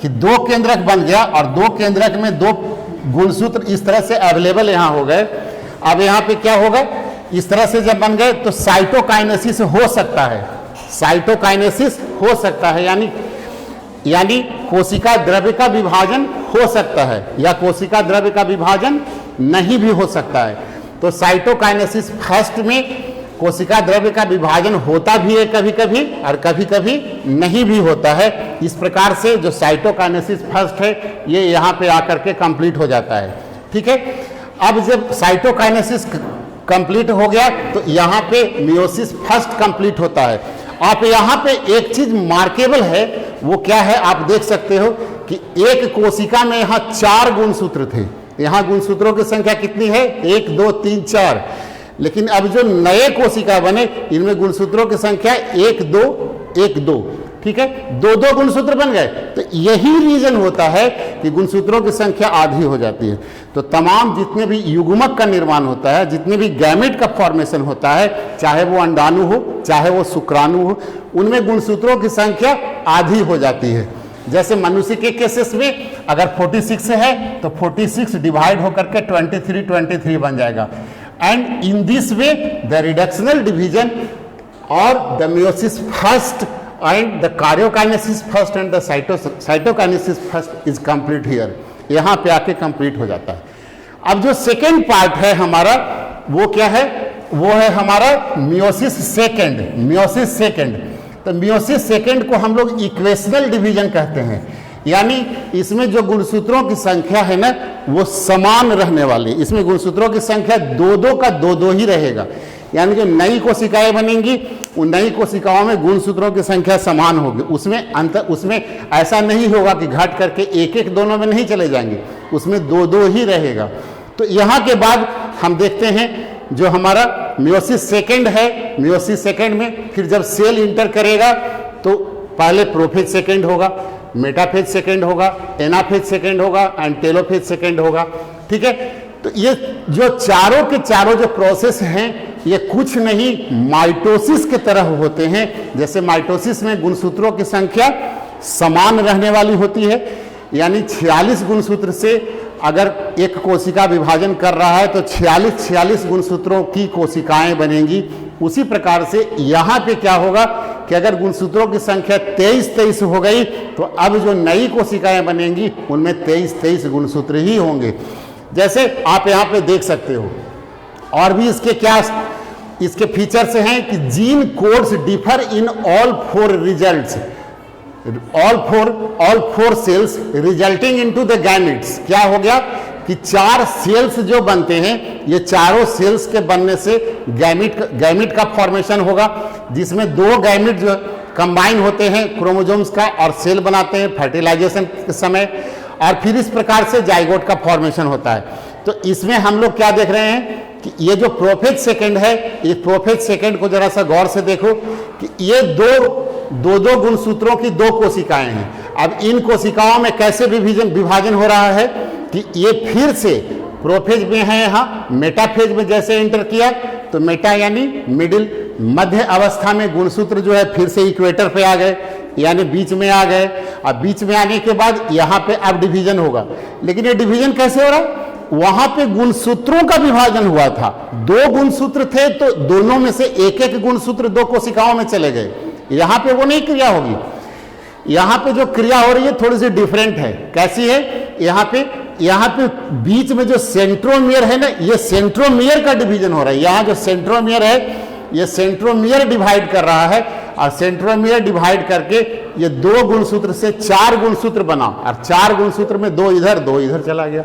कि दो केंद्रक बन गया और दो केंद्रक में दो गुणसूत्र इस तरह से अवेलेबल यहाँ हो गए। अब यहाँ पे क्या होगा? इस तरह से जब बन गए तो साइटोकाइनेसिस हो सकता है, साइटोकाइनेसिस हो सकता है, यानी कोशिका द्रव्य का विभाजन हो सकता है, या कोशिका द्रव्य का विभाजन नहीं भी हो सकता है। तो साइटोकाइनेसिस फर्स्ट में कोशिका द्रव्य का विभाजन होता भी है कभी कभी, और कभी कभी नहीं भी होता है। इस प्रकार से जो साइटोकाइनेसिस फर्स्ट है ये यहाँ पे आकर के कंप्लीट हो जाता है। ठीक है, अब जब साइटोकाइनेसिस कंप्लीट हो गया तो यहाँ पे मियोसिस फर्स्ट कंप्लीट होता है। आप यहाँ पे एक चीज मार्केबल है, वो क्या है आप देख सकते हो कि एक कोशिका में यहाँ 4 गुणसूत्र थे। यहाँ गुणसूत्रों की संख्या कितनी है? 1 2 3 4। लेकिन अब जो नए कोशिका बने इनमें गुणसूत्रों की संख्या 1 2 1 2। ठीक है, 2 गुणसूत्र बन गए। तो यही रीजन होता है कि गुणसूत्रों की संख्या आधी हो जाती है। तो तमाम जितने भी युग्मक का निर्माण होता है, जितने भी गैमेट का फॉर्मेशन होता है, चाहे वो अंडाणु हो चाहे वो शुक्राणु हो, उनमें गुणसूत्रों की संख्या आधी हो जाती है। जैसे मनुष्य के केसेस में अगर 46 है तो 46 डिवाइड होकर के 23 बन जाएगा। And in this way the reductional division और the meiosis first and the karyokinesis first and the cytokinesis first is complete here, यहाँ पे आके कंप्लीट हो जाता है। अब जो सेकेंड पार्ट है हमारा वो क्या है, वो है हमारा मियोसिस सेकेंड। मियोसिस सेकेंड, तो मियोसिस सेकेंड को हम लोग इक्वेशनल डिवीजन कहते हैं, यानी इसमें जो गुणसूत्रों की संख्या है ना वो समान रहने वाली। इसमें गुणसूत्रों की संख्या दो का दो ही रहेगा, यानी जो नई कोशिकाएं बनेंगी उन नई कोशिकाओं में गुणसूत्रों की संख्या समान होगी। उसमें ऐसा नहीं होगा कि घट करके एक दोनों में नहीं चले जाएंगे, उसमें दो ही रहेगा। तो यहाँ के बाद हम देखते हैं जो हमारा मियोसिस सेकेंड है, मियोसिस सेकेंड में फिर जब सेल इंटर करेगा तो पहले प्रोफेज सेकेंड होगा, मेटाफेज सेकेंड होगा, एनाफेज सेकेंड होगा एंड टेलोफेज सेकेंड होगा। ठीक है, तो ये जो चारों के चारों जो प्रोसेस हैं ये कुछ नहीं माइटोसिस के तरह होते हैं। जैसे माइटोसिस में गुणसूत्रों की संख्या समान रहने वाली होती है, यानी 46 गुणसूत्र से अगर एक कोशिका विभाजन कर रहा है तो 46 गुणसूत्रों की कोशिकाएं बनेंगी। उसी प्रकार से यहाँ पे क्या होगा कि अगर गुणसूत्रों की संख्या 23 हो गई तो अब जो नई कोशिकाएं बनेंगी उनमें 23 गुणसूत्र ही होंगे। जैसे आप यहाँ पे देख सकते हो। और भी इसके क्या इसके फीचर्स हैं कि gene codes differ in all four results, all four cells resulting into the gametes. क्या हो गया कि 4 सेल्स जो बनते हैं ये चारों सेल्स के बनने से गैमेट का फॉर्मेशन होगा, जिसमें 2 गैमेट जो कंबाइन होते हैं क्रोमोसोम्स का और सेल बनाते हैं फर्टिलाइजेशन के समय, और फिर इस प्रकार से जाइगोट का फॉर्मेशन होता है। तो इसमें हम लोग क्या देख रहे हैं कि ये जो प्रोफेज सेकेंड है, ये प्रोफेज सेकेंड को जरा सा गौर से देखो कि ये दो गुणसूत्रों की 2 कोशिकाएं हैं। अब इन कोशिकाओं में कैसे विभाजन हो रहा है कि ये फिर से प्रोफेज में है, यहाँ मेटाफेज में जैसे एंटर किया तो मेटा यानी मिडिल, मध्य अवस्था में गुणसूत्र जो है फिर से इक्वेटर पे आ गए, यानी बीच में आ गए। अब बीच में आने के बाद यहाँ पे अब डिवीजन होगा, लेकिन ये डिवीजन कैसे हो रहा है, वहां पे गुणसूत्रों का विभाजन हुआ था। 2 गुणसूत्र थे तो दोनों में से एक गुणसूत्र 2 कोशिकाओं में चले गए। यहाँ पे वो नहीं क्रिया होगी, यहाँ पे जो क्रिया हो रही है थोड़ी सी डिफरेंट है। कैसी है, यहाँ पे बीच में जो सेंट्रोमियर है ना, ये सेंट्रोमियर का डिवीजन हो रहा है। यहाँ जो सेंट्रोमियर है ये सेंट्रोमियर डिवाइड कर रहा है, और सेंट्रोमियर डिवाइड करके ये 2 गुणसूत्र से 4 गुणसूत्र बना, और 4 गुणसूत्र में 2 इधर चला गया।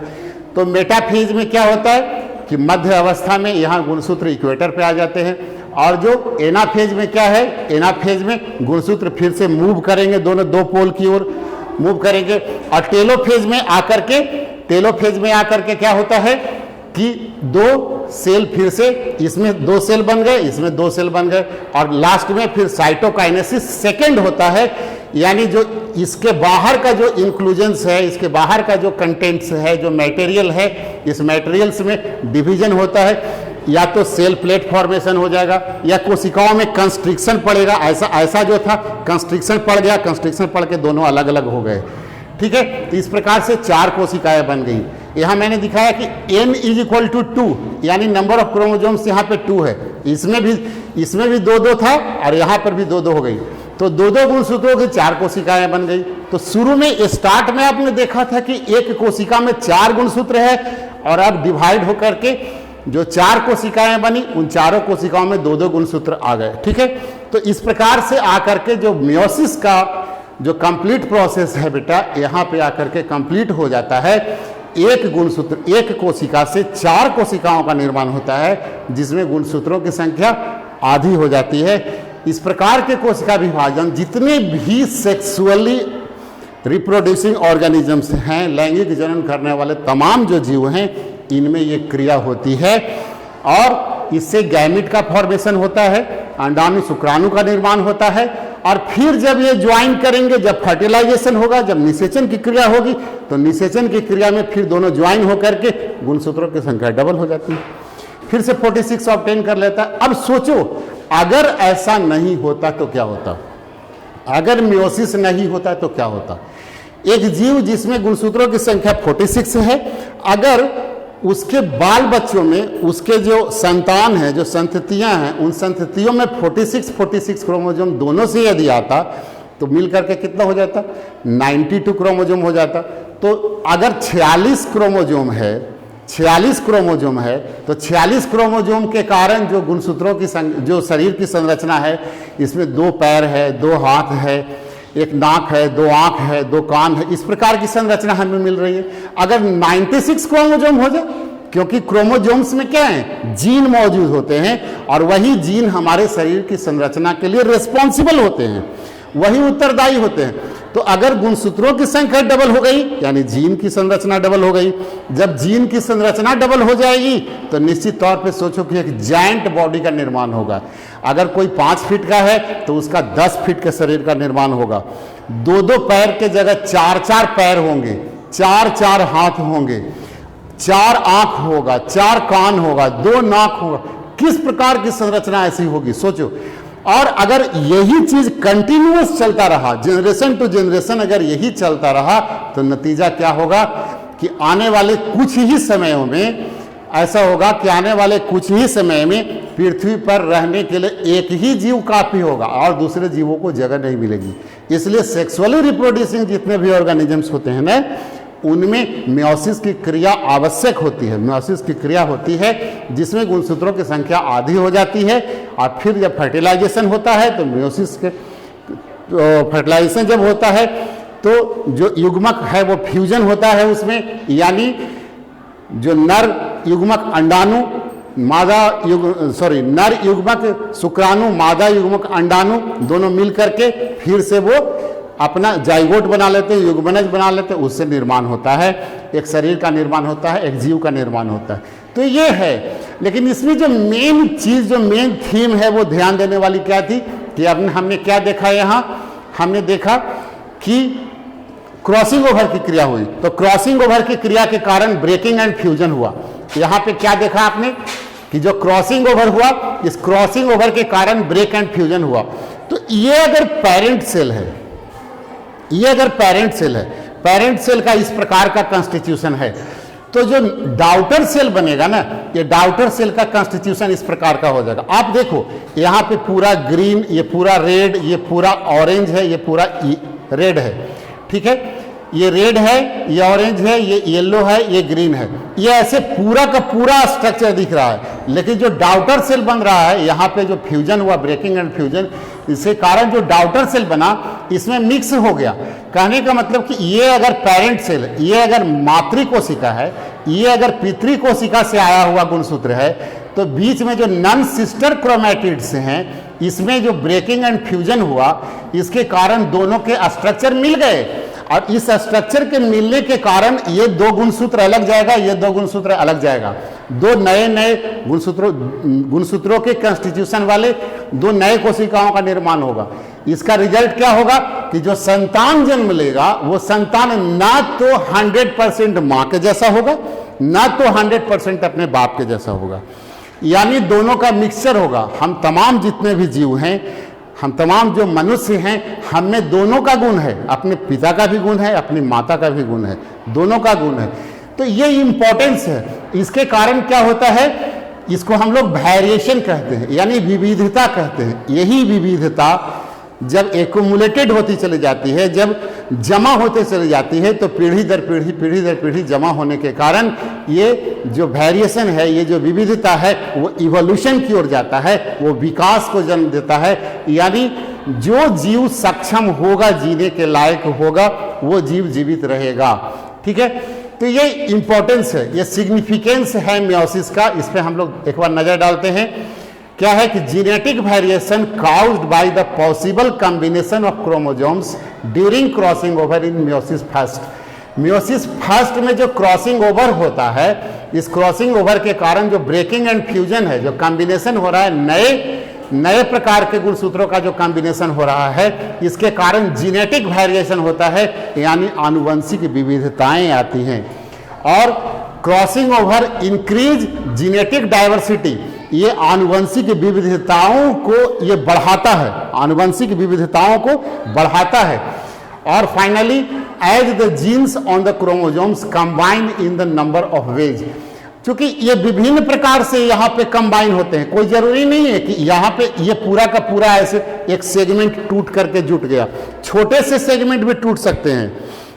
तो मेटाफेज में क्या होता है कि मध्य अवस्था में यहाँ गुणसूत्र इक्वेटर पे आ जाते हैं, और जो एनाफेज में क्या है, एनाफेज में गुणसूत्र फिर से मूव करेंगे, दोनों 2 पोल की ओर मूव करेंगे। और टेलोफेज में आकर के क्या होता है कि 2 सेल फिर से, इसमें 2 सेल बन गए, इसमें 2 सेल बन गए, और लास्ट में फिर साइटोकाइनेसिस सेकेंड होता है, यानी जो इसके बाहर का जो इंक्लूजन्स है, इसके बाहर का जो कंटेंट्स है, जो मटेरियल है, इस मटेरियल्स में डिवीजन होता है। या तो सेल प्लेट फॉर्मेशन हो जाएगा या कोशिकाओं में कंस्ट्रिक्शन पड़ेगा। ऐसा जो था कंस्ट्रिक्शन पड़ गया, कंस्ट्रिक्शन पड़ के दोनों अलग अलग हो गए। ठीक है, तो इस प्रकार से 4 कोशिकाएं बन गई। यहाँ मैंने दिखाया कि n = 2, यानी नंबर ऑफ क्रोमोसोम्स यहाँ पे 2 है। इसमें भी 2 था और यहाँ पर भी 2 हो गई, तो 2 गुणसूत्रों की 4 कोशिकाएं बन गई। तो शुरू में स्टार्ट में आपने देखा था कि एक कोशिका में 4 गुणसूत्र है, और अब डिवाइड होकर के जो 4 कोशिकाएं बनी उन चारों कोशिकाओं में 2 गुणसूत्र आ गए। ठीक है, तो इस प्रकार से आकर के जो मियोसिस का जो कंप्लीट प्रोसेस है बेटा, यहाँ पे आकर के कंप्लीट हो जाता है। एक गुणसूत्र, एक कोशिका से 4 कोशिकाओं का निर्माण होता है, जिसमें गुणसूत्रों की संख्या आधी हो जाती है। इस प्रकार के कोशिका विभाजन जितने भी सेक्सुअली रिप्रोड्यूसिंग ऑर्गेनिजम्स हैं, लैंगिक जनन करने वाले तमाम जो जीव हैं, इनमें ये क्रिया होती है, और इससे गैमेट का फॉर्मेशन होता है, अंडाणु शुक्राणु का निर्माण होता है, और फिर जब ये ज्वाइन करेंगे, जब फर्टिलाइजेशन होगा, जब निषेचन की क्रिया होगी, तो निषेचन की क्रिया में फिर दोनों ज्वाइन होकर के गुणसूत्रों की संख्या डबल हो जाती है, फिर से 46 ऑब्टेन कर लेता है। अब सोचो अगर ऐसा नहीं होता तो क्या होता, अगर मियोसिस नहीं होता तो क्या होता। एक जीव जिसमें गुणसूत्रों की संख्या 46 है, अगर उसके बाल बच्चों में उसके जो संतान है, जो संततियां हैं, उन संततियों में 46 क्रोमोसोम दोनों से यदि आता तो मिलकर के कितना हो जाता, 92 क्रोमोसोम हो जाता। तो अगर 46 क्रोमोसोम है तो 46 क्रोमोसोम के कारण जो गुणसूत्रों की जो शरीर की संरचना है, इसमें 2 पैर है, 2 हाथ है, 1 नाक है, 2 आंख है, 2 कान है, इस प्रकार की संरचना हमें मिल रही है। अगर 96 क्रोमोसोम हो जाए, क्योंकि क्रोमोसोम्स में क्या है, जीन मौजूद होते हैं और वही जीन हमारे शरीर की संरचना के लिए रिस्पॉन्सिबल होते हैं, वही उत्तरदायी होते हैं। तो अगर गुणसूत्रों की संख्या डबल हो गई यानी जीन की संरचना डबल हो गई। जब जीन की संरचना डबल हो जाएगी तो निश्चित तौर पे सोचो कि एक जायंट बॉडी का निर्माण होगा। अगर कोई 5 फीट का है तो उसका 10 फीट के शरीर का निर्माण होगा। 2-2 पैर के जगह 4-4 पैर होंगे, 4-4 हाथ होंगे, 4 आंख होगा, 4 कान होगा, 2 नाक होगा। किस प्रकार की संरचना ऐसी होगी सोचो। और अगर यही चीज कंटिन्यूअस चलता रहा, जनरेशन टू जनरेशन अगर यही चलता रहा, तो नतीजा क्या होगा कि आने वाले कुछ ही समयों में ऐसा होगा कि आने वाले कुछ ही समय में पृथ्वी पर रहने के लिए एक ही जीव काफी होगा और दूसरे जीवों को जगह नहीं मिलेगी। इसलिए सेक्सुअली रिप्रोड्यूसिंग जितने भी ऑर्गेनिजम्स होते हैं ना, उनमें मियोसिस की क्रिया आवश्यक होती है। मियोसिस की क्रिया होती है जिसमें गुणसूत्रों की संख्या आधी हो जाती है और फिर जब फर्टिलाइजेशन होता है तो मियोसिस के फर्टिलाइजेशन जब होता है तो जो युग्मक है वो फ्यूजन होता है उसमें, यानी जो नर युग्मक अंडाणु नर युग्मक शुक्राणु, मादा युग्मक अंडाणु दोनों मिल करके फिर से वो अपना जाइगोट बना लेते हैं, युग्मनज बना लेते हैं, उससे निर्माण होता है, एक शरीर का निर्माण होता है, एक जीव का निर्माण होता है। तो ये है। लेकिन इसमें जो मेन चीज, जो मेन थीम है वो ध्यान देने वाली क्या थी कि हमने क्या देखा, यहाँ हमने देखा कि क्रॉसिंग ओवर की क्रिया हुई। तो क्रॉसिंग ओवर की क्रिया के कारण ब्रेकिंग एंड फ्यूजन हुआ। यहाँ पे क्या देखा आपने कि जो क्रॉसिंग ओवर हुआ, इस क्रॉसिंग ओवर के कारण ब्रेक एंड फ्यूजन हुआ। तो ये अगर पेरेंट सेल है, पेरेंट सेल का इस प्रकार का कॉन्स्टिट्यूशन है, तो जो डाउटर सेल बनेगा ना, ये डाउटर सेल का कॉन्स्टिट्यूशन इस प्रकार का हो जाएगा। आप देखो यहाँ पे पूरा ग्रीन, ये पूरा रेड, ये पूरा ऑरेंज है, ये पूरा रेड है, ठीक है, ये रेड है, ये ऑरेंज है, ये येलो है, ये ग्रीन है, ये ऐसे पूरा का पूरा स्ट्रक्चर दिख रहा है। लेकिन जो डाउटर सेल बन रहा है, यहाँ पे जो फ्यूजन हुआ, ब्रेकिंग एंड फ्यूजन, इसके कारण जो डाउटर सेल बना इसमें मिक्स हो गया। कहने का मतलब कि ये अगर पेरेंट सेल, ये अगर मातृ कोशिका है, ये अगर पितृ कोशिका से आया हुआ गुणसूत्र है, तो बीच में जो नॉन सिस्टर क्रोमैटिड्स हैं, इसमें जो ब्रेकिंग एंड फ्यूजन हुआ, इसके कारण दोनों के स्ट्रक्चर मिल गए और इस स्ट्रक्चर के मिलने के कारण ये 2 गुणसूत्र अलग जाएगा, ये 2 गुणसूत्र अलग जाएगा। 2 नए गुणसूत्रों के कॉन्स्टिट्यूशन वाले 2 नए कोशिकाओं का निर्माण होगा। इसका रिजल्ट क्या होगा कि जो संतान जन्म लेगा वो संतान ना तो 100% माँ के जैसा होगा, ना तो 100% अपने बाप के जैसा होगा, यानी दोनों का मिक्सचर होगा। हम तमाम जितने भी जीव हैं, हम तमाम जो मनुष्य हैं, हम में दोनों का गुण है, अपने पिता का भी गुण है, अपनी माता का भी गुण है, दोनों का गुण है। तो ये इंपॉर्टेंस है। इसके कारण क्या होता है, इसको हम लोग वेरिएशन कहते हैं, यानी विविधता कहते हैं। यही विविधता जब एक्युमुलेटेड होती चली जाती है, जब जमा होते चली जाती है, तो पीढ़ी दर पीढ़ी जमा होने के कारण ये जो वेरिएशन है, ये जो विविधता है, वो इवोल्यूशन की ओर जाता है, वो विकास को जन्म देता है। यानी जो जीव सक्षम होगा, जीने के लायक होगा, वो जीव जीवित रहेगा। ठीक है, तो ये इंपॉर्टेंस है, ये सिग्निफिकेंस है मियोसिस का। इस पर हम लोग एक बार नजर डालते हैं। क्या है कि genetic variation caused by the possible combination of chromosomes during crossing over in meiosis first. Meiosis first में जो क्रॉसिंग ओवर होता है, इस क्रॉसिंग ओवर के कारण जो ब्रेकिंग एंड फ्यूजन है, जो कॉम्बिनेशन हो रहा है, नए प्रकार के गुणसूत्रों का जो कॉम्बिनेशन हो रहा है, इसके कारण जीनेटिक वेरिएशन होता है, यानी आनुवंशिक विविधताएं आती हैं। और crossing over increase genetic diversity, ये आनुवंशिक विविधताओं को ये बढ़ाता है, आनुवंशिक विविधताओं को बढ़ाता है। और finally as the genes on the chromosomes combine in the number of ways. क्योंकि ये विभिन्न प्रकार से यहाँ पे कंबाइन होते हैं, कोई जरूरी नहीं है कि यहाँ पे ये पूरा का पूरा ऐसे एक सेगमेंट टूट करके जुट गया। छोटे से सेगमेंट भी टूट सकते हैं,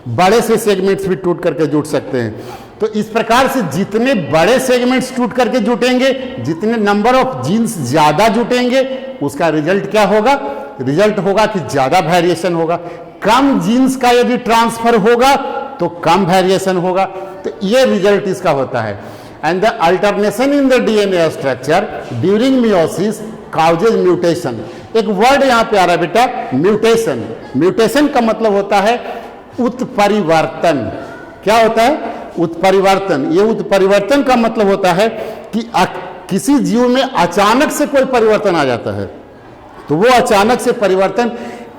बड़े से सेगमेंट्स भी टूट करके जुट सकते हैं। तो इस प्रकार से जितने बड़े सेगमेंट्स टूट करके जुटेंगे, जितने नंबर ऑफ जीन्स ज्यादा जुटेंगे, उसका रिजल्ट क्या होगा? रिजल्ट होगा कि ज्यादा वेरिएशन होगा। कम जीन्स का यदि ट्रांसफर होगा तो कम वेरिएशन होगा। तो ये रिजल्ट इसका होता है। And the alternation in the DNA structure during meiosis causes mutation. एक वर्ड यहां पे आ रहा है बेटा, म्यूटेशन। म्यूटेशन का मतलब होता है उत्परिवर्तन। क्या होता है? उत्परिवर्तन। ये उत्परिवर्तन का मतलब होता है कि किसी जीव में अचानक से कोई परिवर्तन आ जाता है, तो वो अचानक से परिवर्तन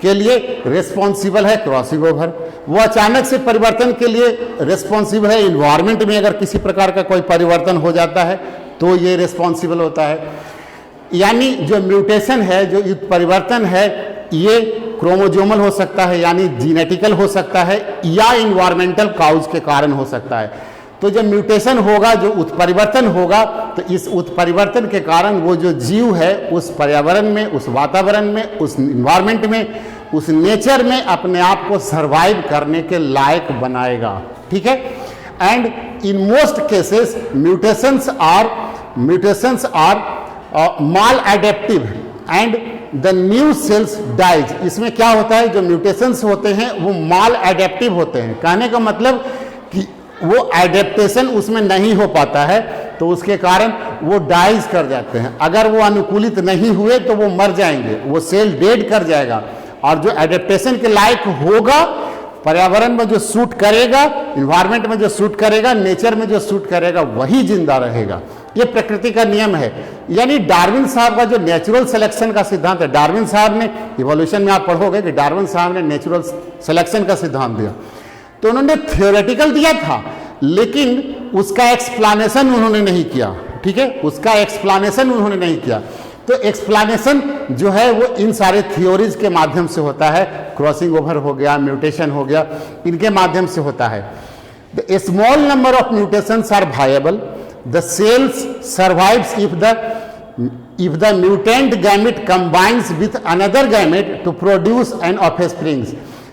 के लिए रिस्पॉन्सिबल है क्रॉसिंग ओवर। वो अचानक से परिवर्तन के लिए रिस्पॉन्सिबल है इन्वायरमेंट में अगर किसी प्रकार का कोई परिवर्तन हो जाता है तो ये रिस्पॉन्सिबल होता है। यानी जो म्यूटेशन है, जो परिवर्तन है, ये क्रोमोजोमल हो सकता है यानी जीनेटिकल हो सकता है, या इन्वायरमेंटल काउज के कारण हो सकता है। तो जब म्यूटेशन होगा, जो उत्परिवर्तन होगा, तो इस उत्परिवर्तन के कारण वो जो जीव है उस पर्यावरण में, उस वातावरण में, उस इन्वायरमेंट में, उस नेचर में अपने आप को सर्वाइव करने के लायक बनाएगा। ठीक है। And in most cases mutations are maladaptive and the new cells dies. इसमें क्या होता है? जो म्यूटेशंस होते हैं वो माल एडेप्टिव होते हैं। कहने का मतलब कि वो एडेप्टेशन उसमें नहीं हो पाता है, तो उसके कारण वो डाइज कर जाते हैं। अगर वो अनुकूलित नहीं हुए तो वो मर जाएंगे, वो सेल डेड कर जाएगा। और जो एडेप्टेशन के लायक होगा, पर्यावरण में जो सूट करेगा, इन्वायरमेंट में जो सूट करेगा, नेचर में जो सूट करेगा, वही जिंदा रहेगा। ये प्रकृति का नियम है। यानी डार्विन साहब का जो नेचुरल सिलेक्शन का सिद्धांत है, डार्विन साहब ने, इवोल्यूशन में आप पढ़ोगे कि डार्विन साहब ने नेचुरल सिलेक्शन का सिद्धांत दिया। तो उन्होंने थियोरेटिकल दिया था, लेकिन उसका एक्सप्लेनेशन उन्होंने नहीं किया। ठीक है, उसका एक्सप्लेनेशन उन्होंने नहीं किया। तो एक्सप्लेनेशन जो है वो इन सारे थियोरीज के माध्यम से होता है। क्रॉसिंग ओवर हो गया, म्यूटेशन हो गया, इनके माध्यम से होता है। The small number of mutations are viable, the cells survives if the mutant gamete combines with another gamete to produce an offspring।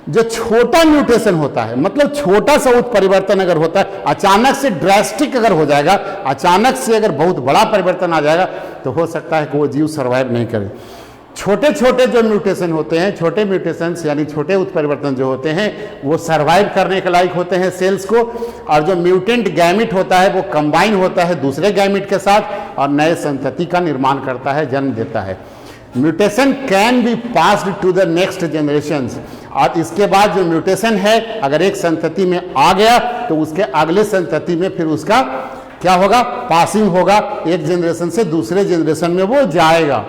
जो छोटा म्यूटेशन होता है, मतलब छोटा सा उत्परिवर्तन अगर होता है, अचानक से ड्रास्टिक अगर हो जाएगा, अचानक से अगर बहुत बड़ा परिवर्तन आ जाएगा, तो हो सकता है कि वो जीव सर्वाइव नहीं करे। छोटे छोटे जो म्यूटेशन होते हैं, छोटे म्यूटेशंस यानी छोटे उत्परिवर्तन जो होते हैं, वो सर्वाइव करने के लायक होते हैं सेल्स को। और जो म्यूटेंट गैमिट होता है वो कंबाइन होता है दूसरे गैमिट के साथ और नए संतति का निर्माण करता है, जन्म देता है। Mutation can be passed to the next generations. और इसके बाद जो म्यूटेशन है अगर एक संतति में आ गया तो उसके अगले संतति में फिर उसका क्या होगा? पासिंग होगा, एक जनरेशन से दूसरे जनरेशन में वो जाएगा।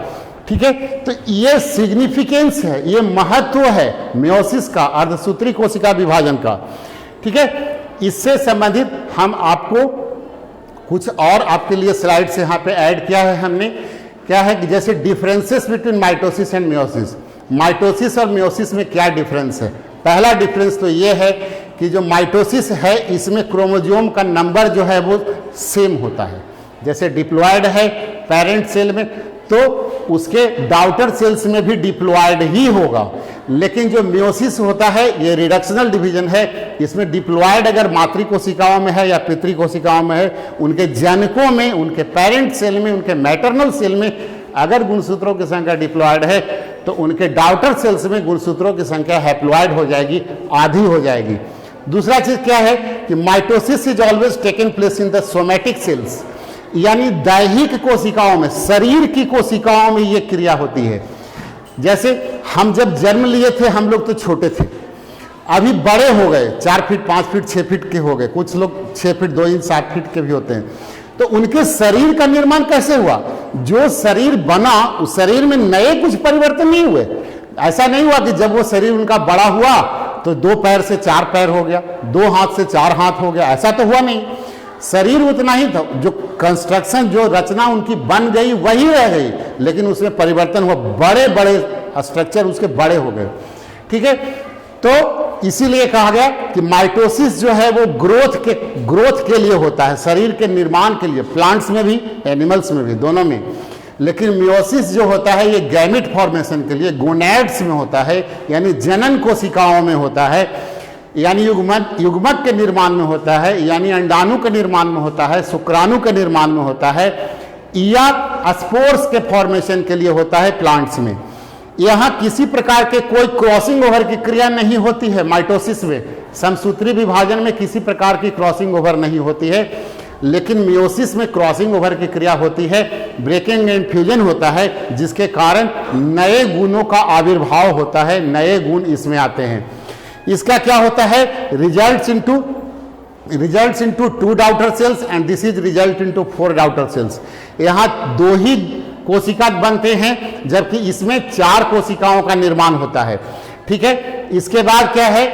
ठीक है, तो ये सिग्निफिकेंस है, ये महत्व है मियोसिस का, अर्धसूत्री कोशिका विभाजन का। ठीक है, इससे संबंधित हम आपको कुछ और आपके लिए स्लाइड से यहाँ पे ऐड किया है हमने। क्या है कि जैसे differences between mitosis and meiosis. Mitosis और मियोसिस में क्या डिफरेंस है? पहला डिफरेंस तो ये है कि जो माइटोसिस है इसमें क्रोमोसोम का नंबर जो है वो सेम होता है। जैसे डिप्लॉयड है पेरेंट सेल में, तो उसके डॉटर सेल्स में भी डिप्लॉयड ही होगा। लेकिन जो मियोसिस होता है ये रिडक्शनल डिवीजन है, इसमें डिप्लॉयड अगर मातृ कोशिकाओं में है या पितृ कोशिकाओं में है, उनके जनकों में, उनके पेरेंट सेल में, उनके मैटरनल सेल में अगर गुणसूत्रों की संख्या डिप्लॉयड है तो उनके डॉटर सेल्स में गुणसूत्रों की संख्या हैप्लॉयड हो जाएगी, आधी हो जाएगी। दूसरा चीज क्या है कि mitosis is always taking place in the somatic cells, यानी दैहिक कोशिकाओं में, शरीर की कोशिकाओं में ये क्रिया होती है। जैसे हम जब जन्म लिए थे हम लोग तो छोटे थे, अभी बड़े हो गए, 4 फीट 5 फीट 6 फीट के हो गए, कुछ लोग 6 फीट 2 इंच 7 फीट के भी होते हैं। तो उनके शरीर का निर्माण कैसे हुआ? जो शरीर बना उस शरीर में नए कुछ परिवर्तन नहीं हुए। ऐसा नहीं हुआ कि जब वो शरीर उनका बड़ा हुआ तो 2 पैर से 4 पैर हो गया, 2 हाथ से 4 हाथ हो गया, ऐसा तो हुआ नहीं। शरीर उतना ही था, जो कंस्ट्रक्शन, जो रचना उनकी बन गई वही रह गई, लेकिन उसमें परिवर्तन हुआ, बड़े बड़े स्ट्रक्चर उसके बड़े हो गए। ठीक है, तो इसीलिए कहा गया कि माइटोसिस जो है वो ग्रोथ के लिए होता है, शरीर के निर्माण के लिए, प्लांट्स में भी एनिमल्स में भी, दोनों में। लेकिन मियोसिस जो होता है ये गैमेट फॉर्मेशन के लिए, गोनैड्स में होता है, यानी जनन कोशिकाओं में होता है, यानी युग्मक के निर्माण में होता है, यानी अंडाणु के निर्माण में होता है, शुक्राणु के निर्माण में होता है, या स्पोर्स के फॉर्मेशन के लिए होता है प्लांट्स में। यहाँ किसी प्रकार के कोई क्रॉसिंग ओवर की क्रिया नहीं होती है माइटोसिस में, समसूत्री विभाजन में किसी प्रकार की क्रॉसिंग ओवर नहीं होती है। लेकिन मियोसिस में क्रॉसिंग ओवर की क्रिया होती है, ब्रेकिंग एंड फ्यूजन होता है, जिसके कारण नए गुणों का आविर्भाव होता है, नए गुण इसमें आते हैं। इसका क्या होता है, results into 2 daughter cells and this is result into 4 daughter sales. यहाँ 2 ही कोशिका बनते हैं, जबकि इसमें 4 कोशिकाओं का निर्माण होता है। ठीक है, इसके बाद क्या है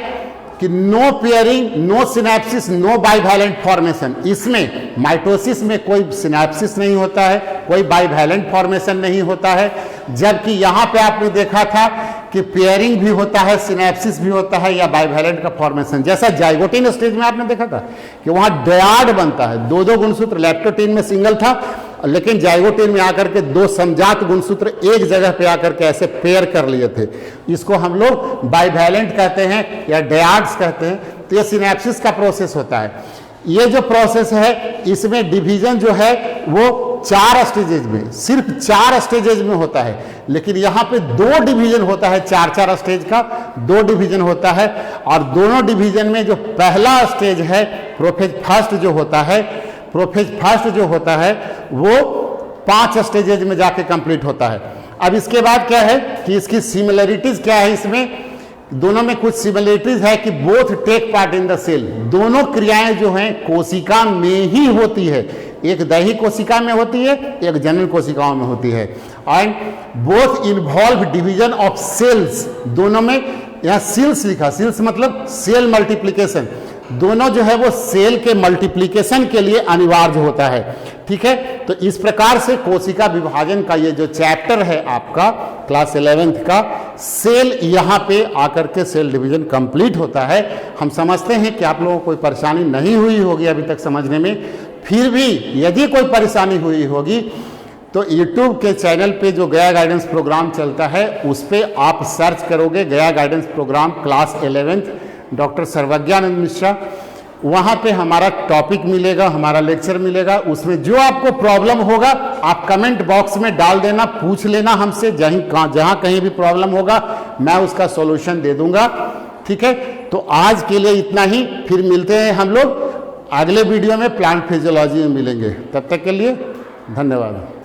कि no pairing, no synapsis, no bivalent formation. इसमें माइटोसिस में कोई सिनेप्सिस नहीं होता है, कोई बाइवैलेंट फॉर्मेशन नहीं होता है, जबकि यहाँ पे आपने देखा था कि पेयरिंग भी होता है, सिनेप्सिस भी होता है, या बाइवैलेंट का फॉर्मेशन। जैसा जाइगोटिन स्टेज में आपने देखा था कि वहाँ डयाड बनता है, 2 गुणसूत्र, लैक्टोटिन में सिंगल था, लेकिन जाइगोटिन में आकर के 2 समजात गुणसूत्र एक जगह पे आकर के ऐसे पेयर कर लिए थे। इसको हम लोग बाइवैलेंट कहते हैं या डयाड्स कहते हैं। तो ये सिनेप्सिस का प्रोसेस होता है। ये जो प्रोसेस है इसमें डिवीजन जो है वो 4 स्टेजेज में, सिर्फ 4 स्टेजेज में होता है। लेकिन यहाँ पे 2 डिवीजन होता है, 4 स्टेज का 2 डिवीजन होता है। और दोनों डिवीजन में जो पहला स्टेज है प्रोफेज फर्स्ट जो होता है वो 5 स्टेजेज में जाके कंप्लीट होता है। अब इसके बाद क्या है कि इसकी सिमिलरिटीज क्या है, इसमें दोनों में कुछ सिमिलरिटीज है कि both take part in the cell. दोनों क्रियाएं जो हैं कोशिका में ही होती है, एक दैहिक कोशिका में होती है, एक जनन कोशिकाओं में होती है। And both involve division of cells. दोनों में, यहाँ सेल्स लिखा, सेल्स मतलब सेल मल्टीप्लीकेशन, दोनों जो है वो सेल के मल्टीप्लीकेशन के लिए अनिवार्य होता है। ठीक है, तो इस प्रकार से कोशिका विभाजन का ये जो चैप्टर है आपका क्लास 11th का, सेल यहाँ पे आकर के सेल डिवीजन कंप्लीट होता है। हम समझते हैं कि आप लोगों को कोई परेशानी नहीं हुई होगी अभी तक समझने में। फिर भी यदि कोई परेशानी हुई होगी तो YouTube के चैनल पे जो गया गाइडेंस प्रोग्राम चलता है उस पर आप सर्च करोगे Gaya guidance program class 11th doctor Sarvagyanand Mishra, वहाँ पे हमारा टॉपिक मिलेगा, हमारा लेक्चर मिलेगा। उसमें जो आपको प्रॉब्लम होगा आप कमेंट बॉक्स में डाल देना, पूछ लेना हमसे, जहाँ कहीं भी प्रॉब्लम होगा मैं उसका सॉल्यूशन दे दूंगा। ठीक है, तो आज के लिए इतना ही, फिर मिलते हैं हम लोग अगले वीडियो में, प्लांट फिजियोलॉजी में मिलेंगे। तब तक के लिए धन्यवाद।